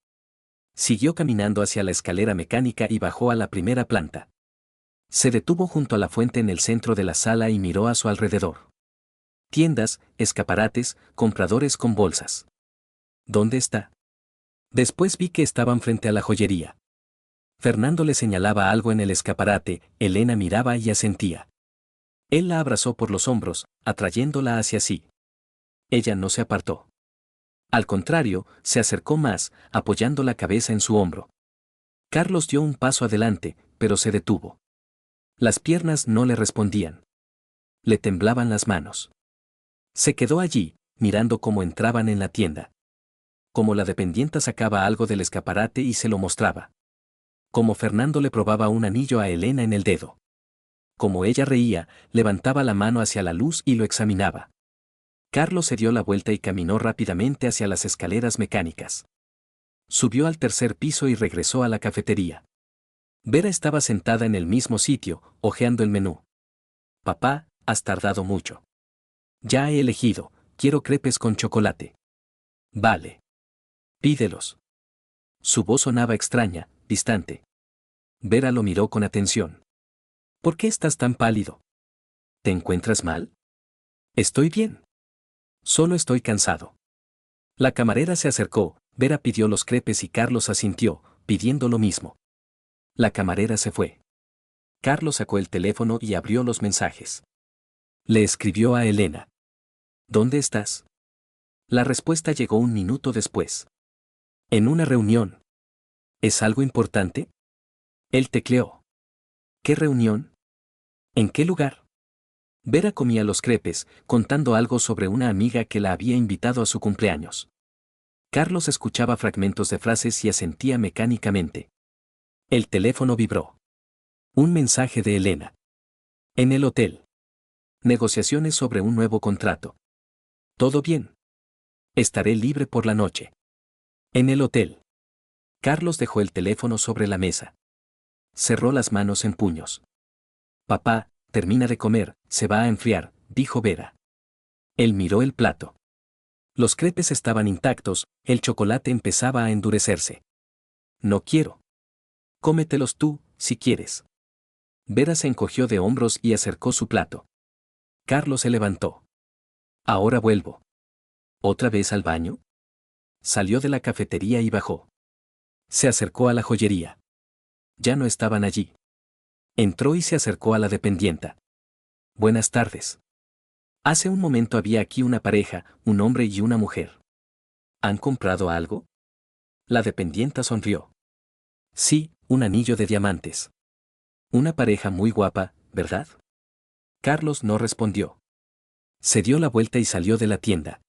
Siguió caminando hacia la escalera mecánica y bajó a la primera planta. Se detuvo junto a la fuente en el centro de la sala y miró a su alrededor. Tiendas, escaparates, compradores con bolsas. ¿Dónde está? Después vi que estaban frente a la joyería. Fernando le señalaba algo en el escaparate, Elena miraba y asentía. Él la abrazó por los hombros, atrayéndola hacia sí. Ella no se apartó. Al contrario, se acercó más, apoyando la cabeza en su hombro. Carlos dio un paso adelante, pero se detuvo. Las piernas no le respondían. Le temblaban las manos. Se quedó allí, mirando cómo entraban en la tienda. Como la dependienta sacaba algo del escaparate y se lo mostraba. Como Fernando le probaba un anillo a Elena en el dedo. Como ella reía, levantaba la mano hacia la luz y lo examinaba. Carlos se dio la vuelta y caminó rápidamente hacia las escaleras mecánicas. Subió al tercer piso y regresó a la cafetería. Vera estaba sentada en el mismo sitio, hojeando el menú. «Papá, has tardado mucho». «Ya he elegido, quiero crepes con chocolate». «Vale. Pídelos». Su voz sonaba extraña, distante. Vera lo miró con atención. «¿Por qué estás tan pálido? ¿Te encuentras mal?». «Estoy bien. Solo estoy cansado». La camarera se acercó, Vera pidió los crepes y Carlos asintió, pidiendo lo mismo. La camarera se fue. Carlos sacó el teléfono y abrió los mensajes. Le escribió a Elena. «¿Dónde estás?». La respuesta llegó un minuto después. «En una reunión». «¿Es algo importante?». Él tecleó. «¿Qué reunión? ¿En qué lugar?». Vera comía los crepes, contando algo sobre una amiga que la había invitado a su cumpleaños. Carlos escuchaba fragmentos de frases y asentía mecánicamente. El teléfono vibró. Un mensaje de Elena. «En el hotel. Negociaciones sobre un nuevo contrato. ¿Todo bien? Estaré libre por la noche». «En el hotel». Carlos dejó el teléfono sobre la mesa. Cerró las manos en puños. «Papá, termina de comer, se va a enfriar», dijo Vera. Él miró el plato. Los crepes estaban intactos, el chocolate empezaba a endurecerse. «No quiero». «Cómetelos tú, si quieres». Vera se encogió de hombros y acercó su plato. Carlos se levantó. «Ahora vuelvo». «¿Otra vez al baño?». Salió de la cafetería y bajó. Se acercó a la joyería. Ya no estaban allí. Entró y se acercó a la dependienta. «Buenas tardes. Hace un momento había aquí una pareja, un hombre y una mujer. ¿Han comprado algo?». La dependienta sonrió. «Sí, un anillo de diamantes». «Una pareja muy guapa, ¿verdad?». Carlos no respondió. Se dio la vuelta y salió de la tienda.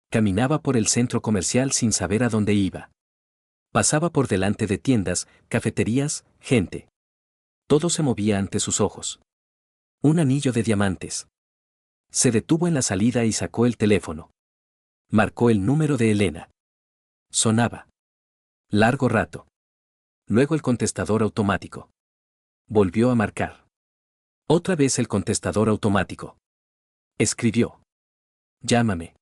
Caminaba por el centro comercial sin saber a dónde iba. Pasaba por delante de tiendas, cafeterías, gente. Todo se movía ante sus ojos. Un anillo de diamantes. Se detuvo en la salida y sacó el teléfono. Marcó el número de Elena. Sonaba. Largo rato. Luego el contestador automático. Volvió a marcar. Otra vez el contestador automático. Escribió. «Llámame.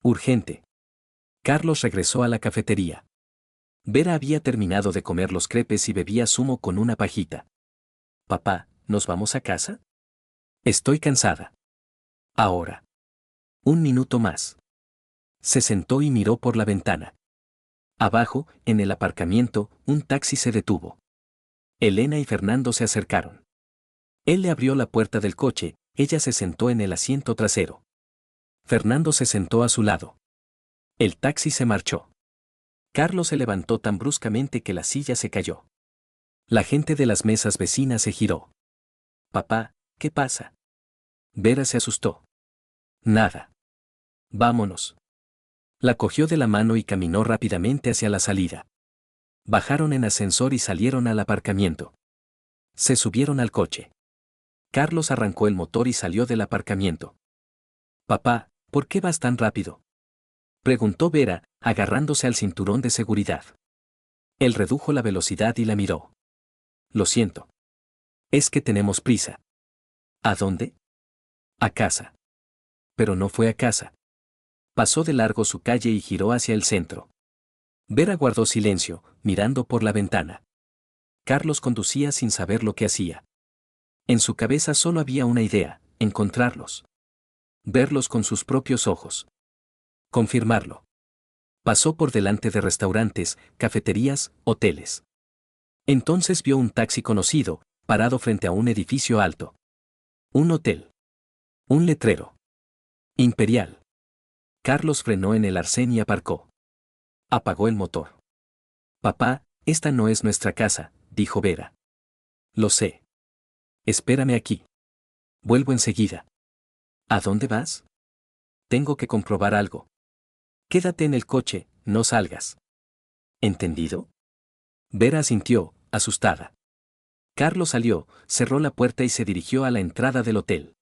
Urgente». Carlos regresó a la cafetería. Vera había terminado de comer los crepes y bebía zumo con una pajita. «Papá, ¿nos vamos a casa?». «Estoy cansada». «Ahora». «Un minuto más». Se sentó y miró por la ventana. Abajo, en el aparcamiento, un taxi se detuvo. Elena y Fernando se acercaron. Él le abrió la puerta del coche, ella se sentó en el asiento trasero. Fernando se sentó a su lado. El taxi se marchó. Carlos se levantó tan bruscamente que la silla se cayó. La gente de las mesas vecinas se giró. Papá, ¿qué pasa? Vera se asustó. Nada. Vámonos. La cogió de la mano y caminó rápidamente hacia la salida. Bajaron en ascensor y salieron al aparcamiento. Se subieron al coche. Carlos arrancó el motor y salió del aparcamiento. Papá, ¿por qué vas tan rápido? Preguntó Vera, agarrándose al cinturón de seguridad. Él redujo la velocidad y la miró. Lo siento. Es que tenemos prisa. ¿A dónde? A casa. Pero no fue a casa. Pasó de largo su calle y giró hacia el centro. Vera guardó silencio, mirando por la ventana. Carlos conducía sin saber lo que hacía. En su cabeza solo había una idea: encontrarlos. Verlos con sus propios ojos. Confirmarlo. Pasó por delante de restaurantes, cafeterías, hoteles. Entonces vio un taxi conocido, parado frente a un edificio alto. Un hotel. Un letrero. Imperial. Carlos frenó en el arcén y aparcó. Apagó el motor. Papá, esta no es nuestra casa, dijo Vera. Lo sé. Espérame aquí. Vuelvo enseguida. ¿A dónde vas? Tengo que comprobar algo. Quédate en el coche, no salgas. ¿Entendido? Vera asintió, asustada. Carlos salió, cerró la puerta y se dirigió a la entrada del hotel.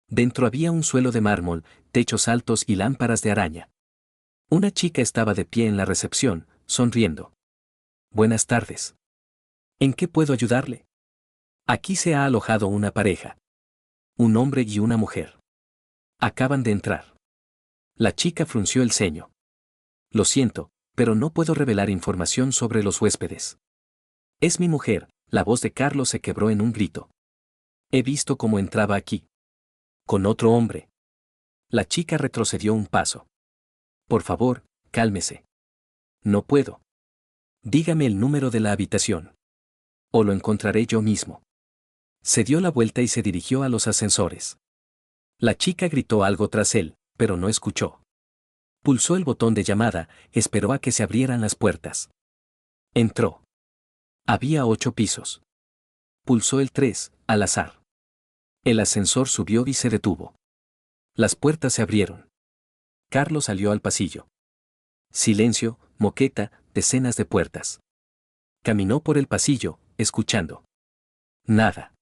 Dentro había un suelo de mármol, techos altos y lámparas de araña. Una chica estaba de pie en la recepción, sonriendo. Buenas tardes. ¿En qué puedo ayudarle? Aquí se ha alojado una pareja. Un hombre y una mujer. Acaban de entrar. La chica frunció el ceño. Lo siento, pero no puedo revelar información sobre los huéspedes. Es mi mujer. La voz de Carlos se quebró en un grito. He visto cómo entraba aquí. Con otro hombre. La chica retrocedió un paso. Por favor, cálmese. No puedo. Dígame el número de la habitación. O lo encontraré yo mismo. Se dio la vuelta y se dirigió a los ascensores. La chica gritó algo tras él, pero no escuchó. Pulsó el botón de llamada, esperó a que se abrieran las puertas. Entró. Había 8 pisos. Pulsó el 3, al azar. El ascensor subió y se detuvo. Las puertas se abrieron. Carlos salió al pasillo. Silencio, moqueta, decenas de puertas. Caminó por el pasillo, escuchando. Nada.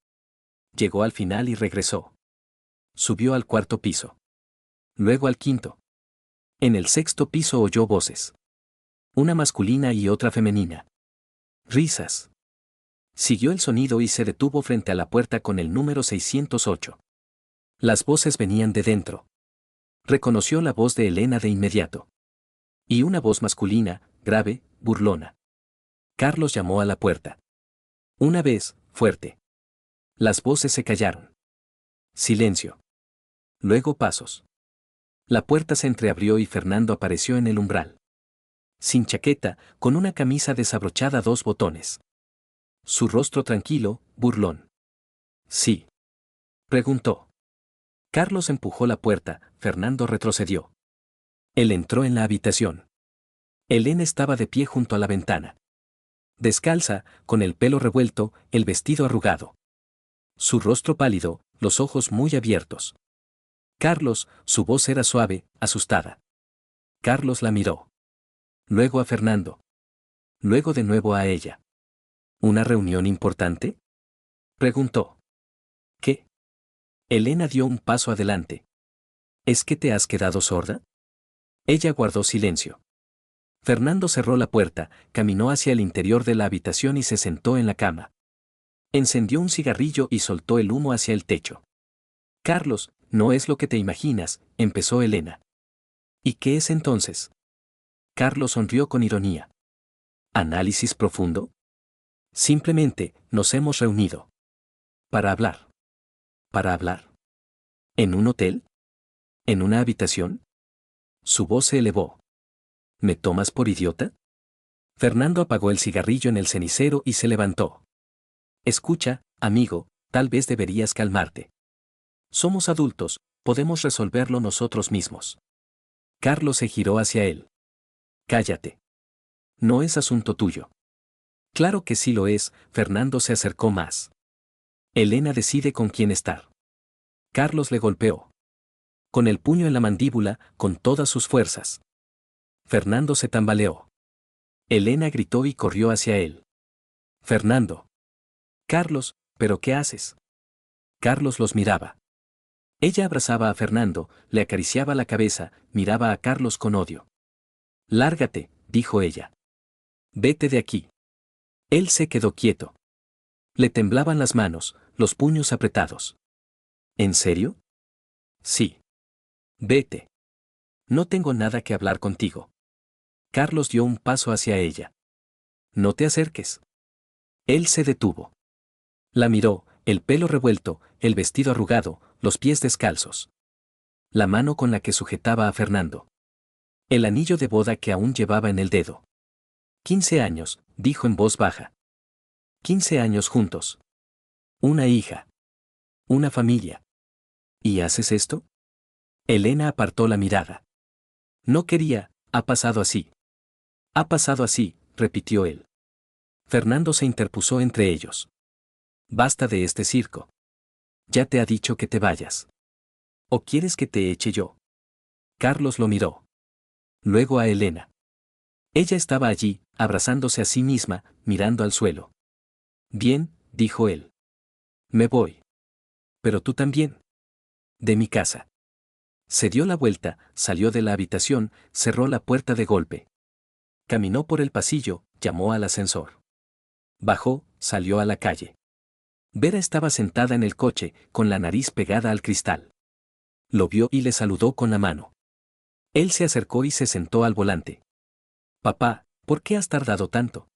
Llegó al final y regresó. Subió al 4.º piso. Luego al 5.º. En el 6.º piso oyó voces. Una masculina y otra femenina. Risas. Siguió el sonido y se detuvo frente a la puerta con el número 608. Las voces venían de dentro. Reconoció la voz de Elena de inmediato. Y una voz masculina, grave, burlona. Carlos llamó a la puerta. Una vez, fuerte. Las voces se callaron. Silencio. Luego pasos. La puerta se entreabrió y Fernando apareció en el umbral. Sin chaqueta, con una camisa desabrochada a 2 botones. Su rostro tranquilo, burlón. ¿Sí? Preguntó. Carlos empujó la puerta, Fernando retrocedió. Él entró en la habitación. Elena estaba de pie junto a la ventana. Descalza, con el pelo revuelto, el vestido arrugado. Su rostro pálido, los ojos muy abiertos. Carlos, su voz era suave, asustada. Carlos la miró. Luego a Fernando. Luego de nuevo a ella. ¿Una reunión importante? Preguntó. ¿Qué? Elena dio un paso adelante. ¿Es que te has quedado sorda? Ella guardó silencio. Fernando cerró la puerta, caminó hacia el interior de la habitación y se sentó en la cama. Encendió un cigarrillo y soltó el humo hacia el techo. Carlos, no es lo que te imaginas, empezó Elena. ¿Y qué es entonces? Carlos sonrió con ironía. ¿Análisis profundo? Simplemente, nos hemos reunido. Para hablar. ¿Para hablar? ¿En un hotel? ¿En una habitación? Su voz se elevó. ¿Me tomas por idiota? Fernando apagó el cigarrillo en el cenicero y se levantó. Escucha, amigo, tal vez deberías calmarte. Somos adultos, Podemos resolverlo nosotros mismos. Carlos se giró hacia él. Cállate. No es asunto tuyo. Claro que sí lo es, Fernando se acercó más. Elena decide con quién estar. Carlos le golpeó. Con el puño en la mandíbula, con todas sus fuerzas. Fernando se tambaleó. Elena gritó y corrió hacia él. Fernando. Carlos, ¿pero qué haces? Carlos los miraba. Ella abrazaba a Fernando, le acariciaba la cabeza, miraba a Carlos con odio. Lárgate, dijo ella. Vete de aquí. Él se quedó quieto. Le temblaban las manos, los puños apretados. ¿En serio? Sí. Vete. No tengo nada que hablar contigo. Carlos dio un paso hacia ella. No te acerques. Él se detuvo. La miró, el pelo revuelto, el vestido arrugado, los pies descalzos. La mano con la que sujetaba a Fernando. El anillo de boda que aún llevaba en el dedo. 15 años, dijo en voz baja. 15 años juntos. Una hija. Una familia. ¿Y haces esto? Elena apartó la mirada. No quería, ha pasado así. Ha pasado así, repitió él. Fernando se interpuso entre ellos. Basta de este circo. Ya te ha dicho que te vayas. ¿O quieres que te eche yo? Carlos lo miró. Luego a Elena. Ella estaba allí, abrazándose a sí misma, mirando al suelo. Bien, dijo él. Me voy. Pero tú también. De mi casa. Se dio la vuelta, salió de la habitación, cerró la puerta de golpe. Caminó por el pasillo, llamó al ascensor. Bajó, salió a la calle. Vera estaba sentada en el coche, con la nariz pegada al cristal. Lo vio y le saludó con la mano. Él se acercó y se sentó al volante. Papá, ¿por qué has tardado tanto?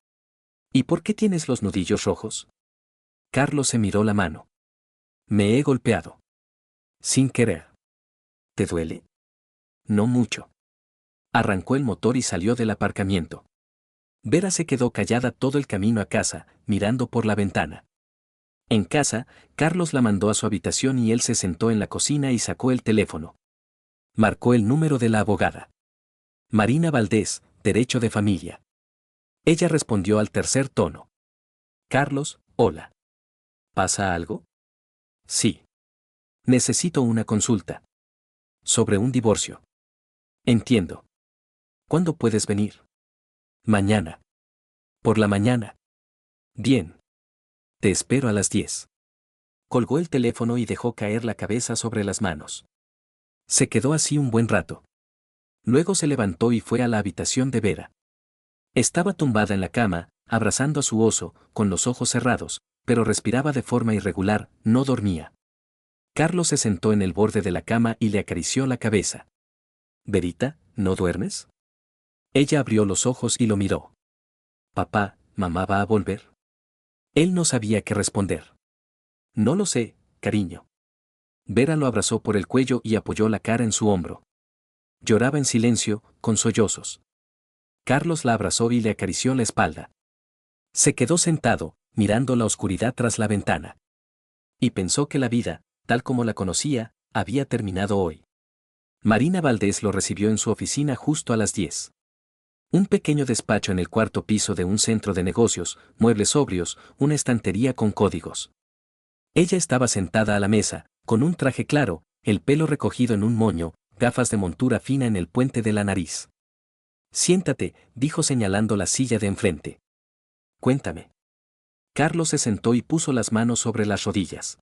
¿Y por qué tienes los nudillos rojos? Carlos se miró la mano. Me he golpeado. Sin querer. ¿Te duele? No mucho. Arrancó el motor y salió del aparcamiento. Vera se quedó callada todo el camino a casa, mirando por la ventana. En casa, Carlos la mandó a su habitación y él se sentó en la cocina y sacó el teléfono. Marcó el número de la abogada. Marina Valdés, Derecho de Familia. Ella respondió al tercer tono. Carlos, hola. ¿Pasa algo? Sí. Necesito una consulta. Sobre un divorcio. Entiendo. ¿Cuándo puedes venir? Mañana. Por la mañana. Bien. Te espero a las 10. Colgó el teléfono y dejó caer la cabeza sobre las manos. Se quedó así un buen rato. Luego se levantó y fue a la habitación de Vera. Estaba tumbada en la cama, abrazando a su oso, con los ojos cerrados, pero respiraba de forma irregular, no dormía. Carlos se sentó en el borde de la cama y le acarició la cabeza. Verita, ¿no duermes? Ella abrió los ojos y lo miró. Papá, ¿mamá va a volver? Él no sabía qué responder. No lo sé, cariño. Vera lo abrazó por el cuello y apoyó la cara en su hombro. Lloraba en silencio, con sollozos. Carlos la abrazó y le acarició la espalda. Se quedó sentado, mirando la oscuridad tras la ventana. Y pensó que la vida, tal como la conocía, había terminado hoy. Marina Valdés lo recibió en su oficina justo a las 10. Un pequeño despacho en el cuarto piso de un centro de negocios, muebles sobrios, una estantería con códigos. Ella estaba sentada a la mesa, con un traje claro, el pelo recogido en un moño, gafas de montura fina en el puente de la nariz. Siéntate, dijo señalando la silla de enfrente. Cuéntame. Carlos se sentó y puso las manos sobre las rodillas.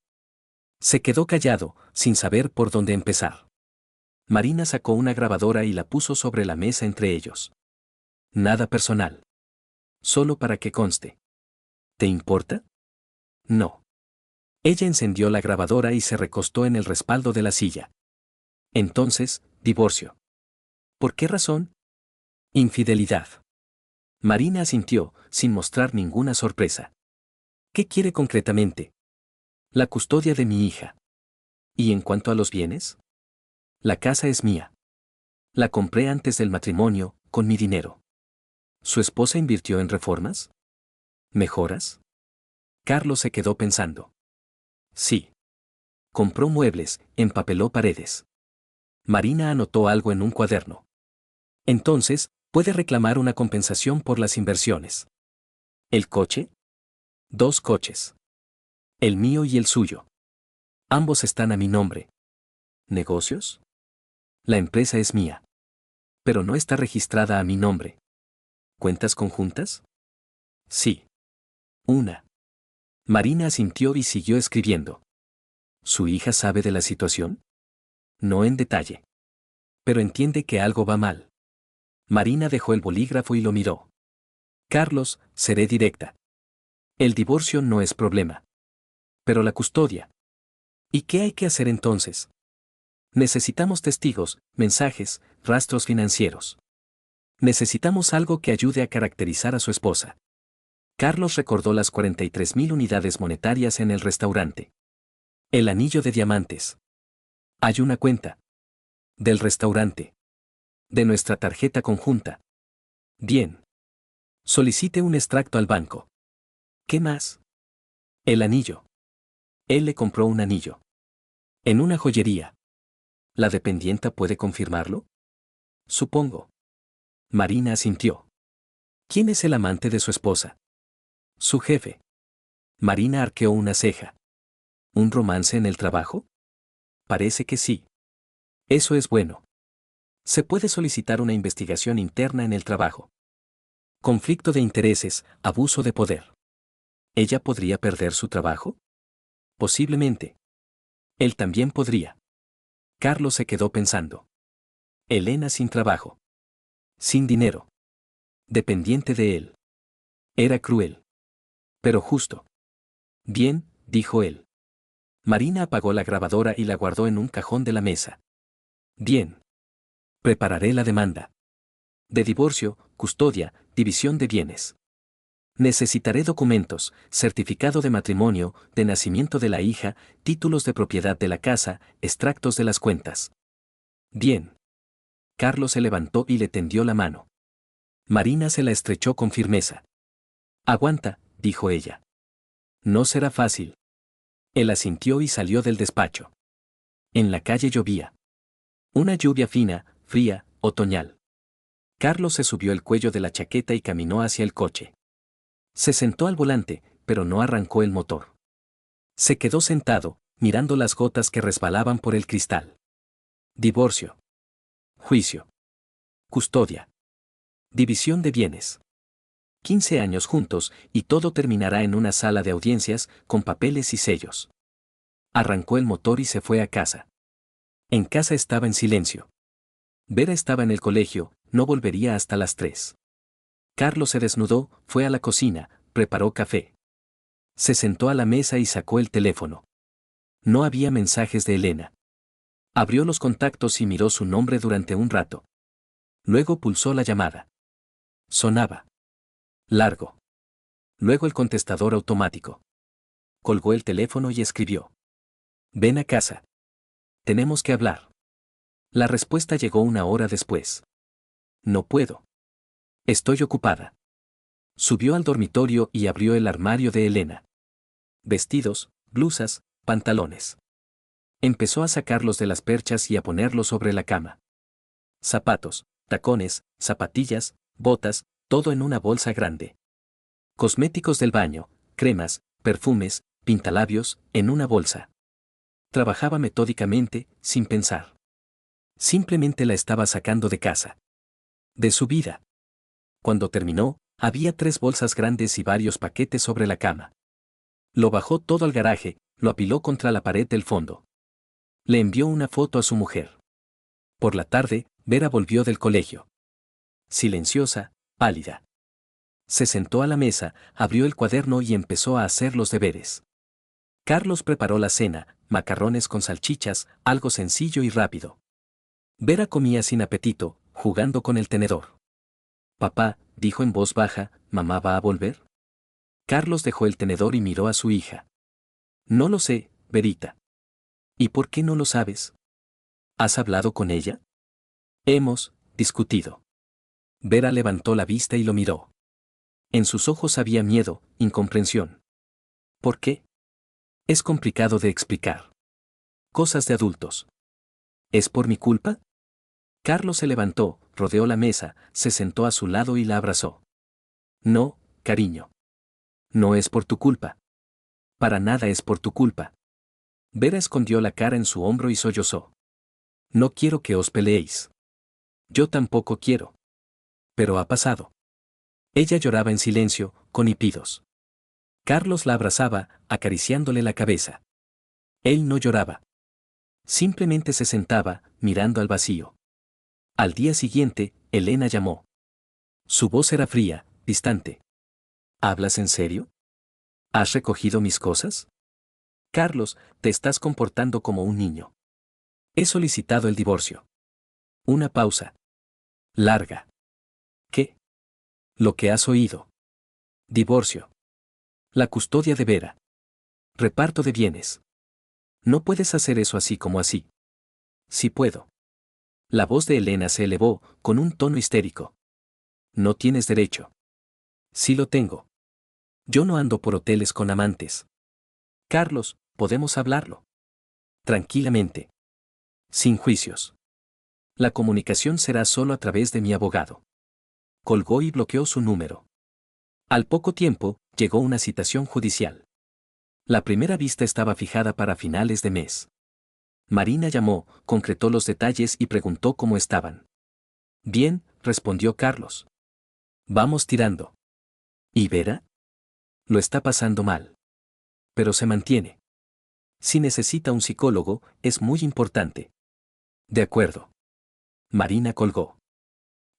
Se quedó callado, sin saber por dónde empezar. Marina sacó una grabadora y la puso sobre la mesa entre ellos. Nada personal. Solo para que conste. ¿Te importa? No. Ella encendió la grabadora y se recostó en el respaldo de la silla. Entonces, divorcio. ¿Por qué razón? Infidelidad. Marina asintió, sin mostrar ninguna sorpresa. ¿Qué quiere concretamente? La custodia de mi hija. ¿Y en cuanto a los bienes? La casa es mía. La compré antes del matrimonio, con mi dinero. ¿Su esposa invirtió en reformas? ¿Mejoras? Carlos se quedó pensando. Sí. Compró muebles, empapeló paredes. Marina anotó algo en un cuaderno. Entonces, puede reclamar una compensación por las inversiones. ¿El coche? 2 coches. El mío y el suyo. Ambos están a mi nombre. ¿Negocios? La empresa es mía. Pero no está registrada a mi nombre. ¿Cuentas conjuntas? Sí. Una. Marina asintió y siguió escribiendo. ¿Su hija sabe de la situación? No en detalle. Pero entiende que algo va mal. Marina dejó el bolígrafo y lo miró. Carlos, seré directa. El divorcio no es problema. Pero la custodia. ¿Y qué hay que hacer entonces? Necesitamos testigos, mensajes, rastros financieros. Necesitamos algo que ayude a caracterizar a su esposa. Carlos recordó las 43.000 unidades monetarias en el restaurante. El anillo de diamantes. Hay una cuenta. Del restaurante. De nuestra tarjeta conjunta. Bien. Solicite un extracto al banco. ¿Qué más? El anillo. Él le compró un anillo. En una joyería. ¿La dependienta puede confirmarlo? Supongo. Marina asintió. ¿Quién es el amante de su esposa? Su jefe. Marina arqueó una ceja. ¿Un romance en el trabajo? Parece que sí. Eso es bueno. Se puede solicitar una investigación interna en el trabajo. Conflicto de intereses, abuso de poder. ¿Ella podría perder su trabajo? Posiblemente. Él también podría. Carlos se quedó pensando. Elena sin trabajo. Sin dinero. Dependiente de él. Era cruel. Pero justo. Bien, dijo él. Marina apagó la grabadora y la guardó en un cajón de la mesa. Bien. Prepararé la demanda. De divorcio, custodia, división de bienes. Necesitaré documentos, certificado de matrimonio, de nacimiento de la hija, títulos de propiedad de la casa, extractos de las cuentas. Bien. Carlos se levantó y le tendió la mano. Marina se la estrechó con firmeza. Aguanta, dijo ella. No será fácil. Él asintió y salió del despacho. En la calle llovía. Una lluvia fina, fría, otoñal. Carlos se subió el cuello de la chaqueta y caminó hacia el coche. Se sentó al volante, pero no arrancó el motor. Se quedó sentado, mirando las gotas que resbalaban por el cristal. Divorcio. Juicio. Custodia. División de bienes. 15 años juntos, y todo terminará en una sala de audiencias, con papeles y sellos. Arrancó el motor y se fue a casa. En casa estaba en silencio. Vera estaba en el colegio, no volvería hasta las 3. Carlos se desnudó, fue a la cocina, preparó café. Se sentó a la mesa y sacó el teléfono. No había mensajes de Elena. Abrió los contactos y miró su nombre durante un rato. Luego pulsó la llamada. Sonaba. Largo. Luego el contestador automático. Colgó el teléfono y escribió. Ven a casa. Tenemos que hablar. La respuesta llegó una hora después. No puedo. Estoy ocupada. Subió al dormitorio y abrió el armario de Elena. Vestidos, blusas, pantalones. Empezó a sacarlos de las perchas y a ponerlos sobre la cama. Zapatos, tacones, zapatillas, botas, todo en una bolsa grande. Cosméticos del baño, cremas, perfumes, pintalabios, en una bolsa. Trabajaba metódicamente, sin pensar. Simplemente la estaba sacando de casa. De su vida. Cuando terminó, había 3 bolsas grandes y varios paquetes sobre la cama. Lo bajó todo al garaje, lo apiló contra la pared del fondo. Le envió una foto a su mujer. Por la tarde, Vera volvió del colegio. Silenciosa, pálida. Se sentó a la mesa, abrió el cuaderno y empezó a hacer los deberes. Carlos preparó la cena, macarrones con salchichas, algo sencillo y rápido. Vera comía sin apetito, jugando con el tenedor. Papá, dijo en voz baja, ¿mamá va a volver? Carlos dejó el tenedor y miró a su hija. No lo sé, Verita. ¿Y por qué no lo sabes? ¿Has hablado con ella? Hemos discutido. Vera levantó la vista y lo miró. En sus ojos había miedo, incomprensión. ¿Por qué? Es complicado de explicar. Cosas de adultos. ¿Es por mi culpa? Carlos se levantó, rodeó la mesa, se sentó a su lado y la abrazó. No, cariño. No es por tu culpa. Para nada es por tu culpa. Vera escondió la cara en su hombro y sollozó. No quiero que os peleéis. Yo tampoco quiero. Pero ha pasado. Ella lloraba en silencio, con hipidos. Carlos la abrazaba, acariciándole la cabeza. Él no lloraba. Simplemente se sentaba, mirando al vacío. Al día siguiente, Elena llamó. Su voz era fría, distante. ¿Hablas en serio? ¿Has recogido mis cosas? Carlos, te estás comportando como un niño. He solicitado el divorcio. Una pausa. Larga. ¿Qué? Lo que has oído. Divorcio. La custodia de Vera. Reparto de bienes. No puedes hacer eso así como así. Sí puedo. La voz de Elena se elevó, con un tono histérico. No tienes derecho. Sí lo tengo. Yo no ando por hoteles con amantes. Carlos, podemos hablarlo. Tranquilamente. Sin juicios. La comunicación será solo a través de mi abogado. Colgó y bloqueó su número. Al poco tiempo, llegó una citación judicial. La primera vista estaba fijada para finales de mes. Marina llamó, concretó los detalles y preguntó cómo estaban. Bien, respondió Carlos. Vamos tirando. ¿Y Vera? Lo está pasando mal. Pero se mantiene. Si necesita un psicólogo, es muy importante. De acuerdo. Marina colgó.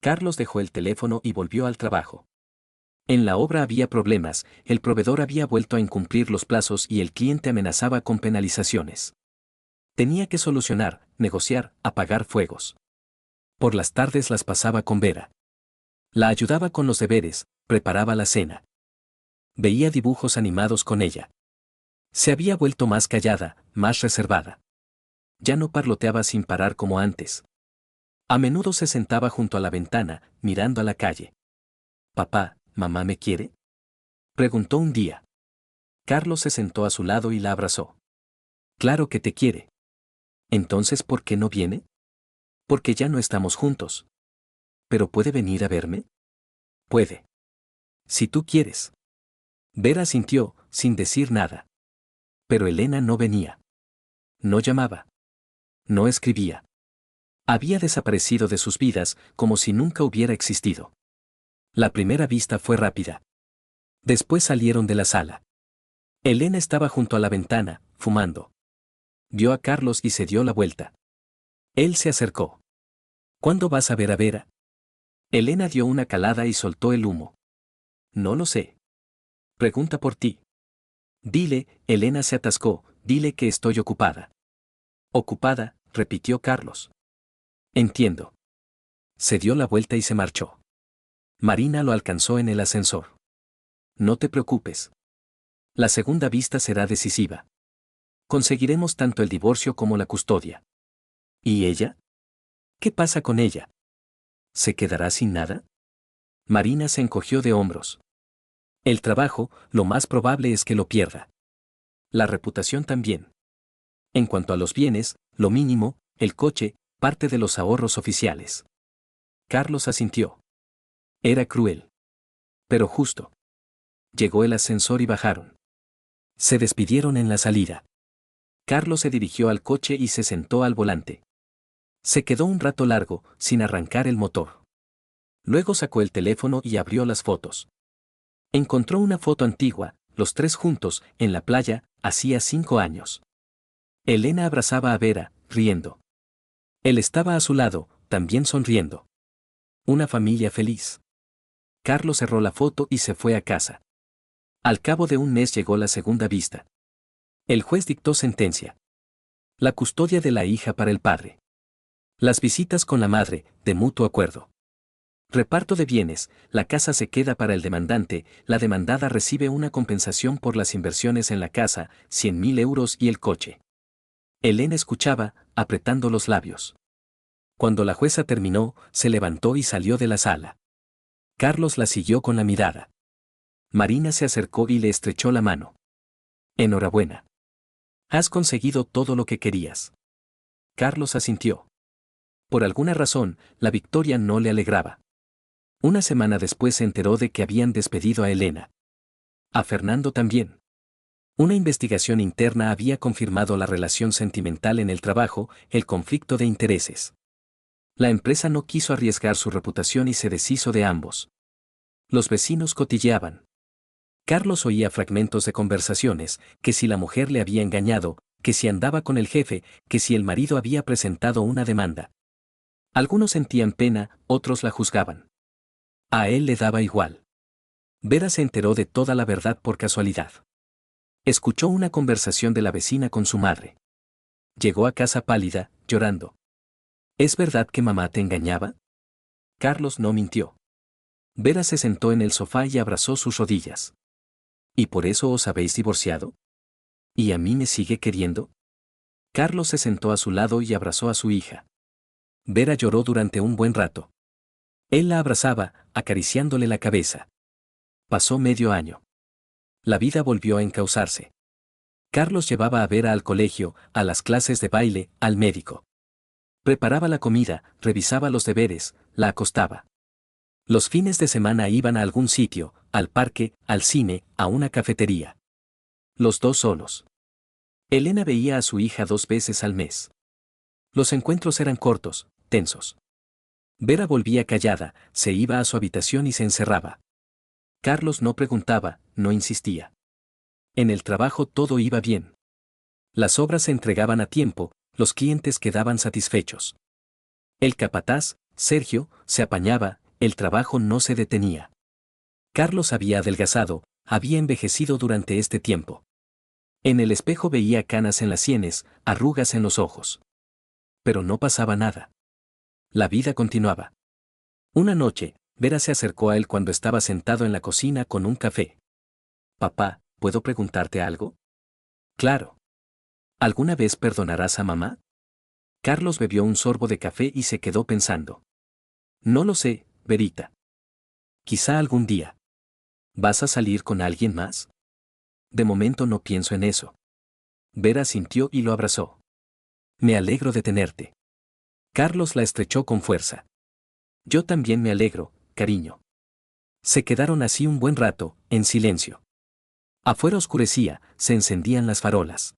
Carlos dejó el teléfono y volvió al trabajo. En la obra había problemas, el proveedor había vuelto a incumplir los plazos y el cliente amenazaba con penalizaciones. Tenía que solucionar, negociar, apagar fuegos. Por las tardes las pasaba con Vera. La ayudaba con los deberes, preparaba la cena. Veía dibujos animados con ella. Se había vuelto más callada, más reservada. Ya no parloteaba sin parar como antes. A menudo se sentaba junto a la ventana, mirando a la calle. «Papá, ¿mamá me quiere?», preguntó un día. Carlos se sentó a su lado y la abrazó. «Claro que te quiere». «Entonces, ¿por qué no viene?». «Porque ya no estamos juntos». «¿Pero puede venir a verme?». «Puede. Si tú quieres». Vera asintió, sin decir nada. Pero Elena no venía. No llamaba. No escribía. Había desaparecido de sus vidas como si nunca hubiera existido. La primera vista fue rápida. Después salieron de la sala. Elena estaba junto a la ventana, fumando. Vio a Carlos y se dio la vuelta. Él se acercó. «¿Cuándo vas a ver a Vera?». Elena dio una calada y soltó el humo. «No lo sé. Pregunta por ti». «Dile», Elena se atascó, «dile que estoy ocupada». «Ocupada», repitió Carlos. «Entiendo». Se dio la vuelta y se marchó. Marina lo alcanzó en el ascensor. «No te preocupes. La segunda vista será decisiva. Conseguiremos tanto el divorcio como la custodia». «¿Y ella? ¿Qué pasa con ella? ¿Se quedará sin nada?». Marina se encogió de hombros. «El trabajo, lo más probable es que lo pierda. La reputación también. En cuanto a los bienes, lo mínimo, el coche, parte de los ahorros oficiales». Carlos asintió. Era cruel. Pero justo. Llegó el ascensor y bajaron. Se despidieron en la salida. Carlos se dirigió al coche y se sentó al volante. Se quedó un rato largo, sin arrancar el motor. Luego sacó el teléfono y abrió las fotos. Encontró una foto antigua, los tres juntos, en la playa, hacía 5 años. Elena abrazaba a Vera, riendo. Él estaba a su lado, también sonriendo. Una familia feliz. Carlos cerró la foto y se fue a casa. Al cabo de un mes llegó la segunda vista. El juez dictó sentencia. La custodia de la hija para el padre. Las visitas con la madre, de mutuo acuerdo. Reparto de bienes, la casa se queda para el demandante, la demandada recibe una compensación por las inversiones en la casa, 100.000 euros y el coche. Elena escuchaba, apretando los labios. Cuando la jueza terminó, se levantó y salió de la sala. Carlos la siguió con la mirada. Marina se acercó y le estrechó la mano. «Enhorabuena. Has conseguido todo lo que querías. Carlos asintió. Por alguna razón, la victoria no le alegraba. Una semana después se enteró de que habían despedido a Elena. A Fernando también. Una investigación interna había confirmado la relación sentimental en el trabajo, el conflicto de intereses. La empresa no quiso arriesgar su reputación y se deshizo de ambos. Los vecinos cotilleaban. Carlos oía fragmentos de conversaciones, que si la mujer le había engañado, que si andaba con el jefe, que si el marido había presentado una demanda. Algunos sentían pena, otros la juzgaban. A él le daba igual. Vera se enteró de toda la verdad por casualidad. Escuchó una conversación de la vecina con su madre. Llegó a casa pálida, llorando. ¿Es verdad que mamá te engañaba? Carlos no mintió. Vera se sentó en el sofá y abrazó sus rodillas. ¿Y por eso os habéis divorciado? ¿Y a mí me sigue queriendo? Carlos se sentó a su lado y abrazó a su hija. Vera lloró durante un buen rato. Él la abrazaba, acariciándole la cabeza. Pasó medio año. La vida volvió a encauzarse. Carlos llevaba a Vera al colegio, a las clases de baile, al médico. Preparaba la comida, revisaba los deberes, la acostaba. Los fines de semana iban a algún sitio, al parque, al cine, a una cafetería. Los dos solos. Elena veía a su hija 2 veces al mes. Los encuentros eran cortos, tensos. Vera volvía callada, se iba a su habitación y se encerraba. Carlos no preguntaba, no insistía. En el trabajo todo iba bien. Las obras se entregaban a tiempo, los clientes quedaban satisfechos. El capataz, Sergio, se apañaba, el trabajo no se detenía. Carlos había adelgazado, había envejecido durante este tiempo. En el espejo veía canas en las sienes, arrugas en los ojos. Pero no pasaba nada. La vida continuaba. Una noche, Vera se acercó a él cuando estaba sentado en la cocina con un café. Papá, ¿puedo preguntarte algo? Claro. ¿Alguna vez perdonarás a mamá? Carlos bebió un sorbo de café y se quedó pensando. No lo sé, Verita. Quizá algún día. ¿Vas a salir con alguien más? De momento no pienso en eso. Vera sintió y lo abrazó. Me alegro de tenerte. Carlos la estrechó con fuerza. Yo también me alegro, cariño. Se quedaron así un buen rato, en silencio. Afuera oscurecía, se encendían las farolas.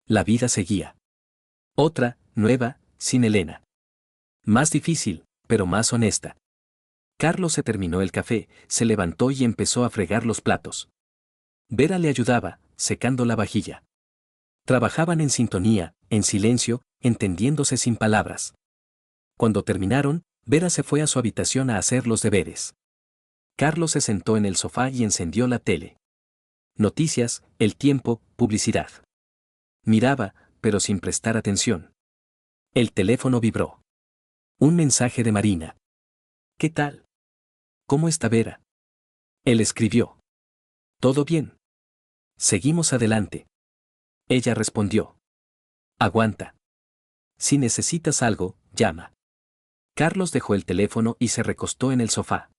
La vida seguía. Otra, nueva, sin Elena. Más difícil, pero más honesta. Carlos se terminó el café, se levantó y empezó a fregar los platos. Vera le ayudaba, secando la vajilla. Trabajaban en sintonía, en silencio, entendiéndose sin palabras. Cuando terminaron, Vera se fue a su habitación a hacer los deberes. Carlos se sentó en el sofá y encendió la tele. Noticias, El Tiempo, publicidad. Miraba, pero sin prestar atención. El teléfono vibró. Un mensaje de Marina. ¿Qué tal? ¿Cómo está Vera? Él escribió. ¿Todo bien? Seguimos adelante. Ella respondió. Aguanta. Si necesitas algo, llama. Carlos dejó el teléfono y se recostó en el sofá.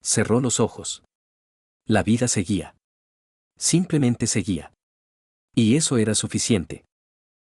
Cerró los ojos. La vida seguía. Simplemente seguía. Y eso era suficiente.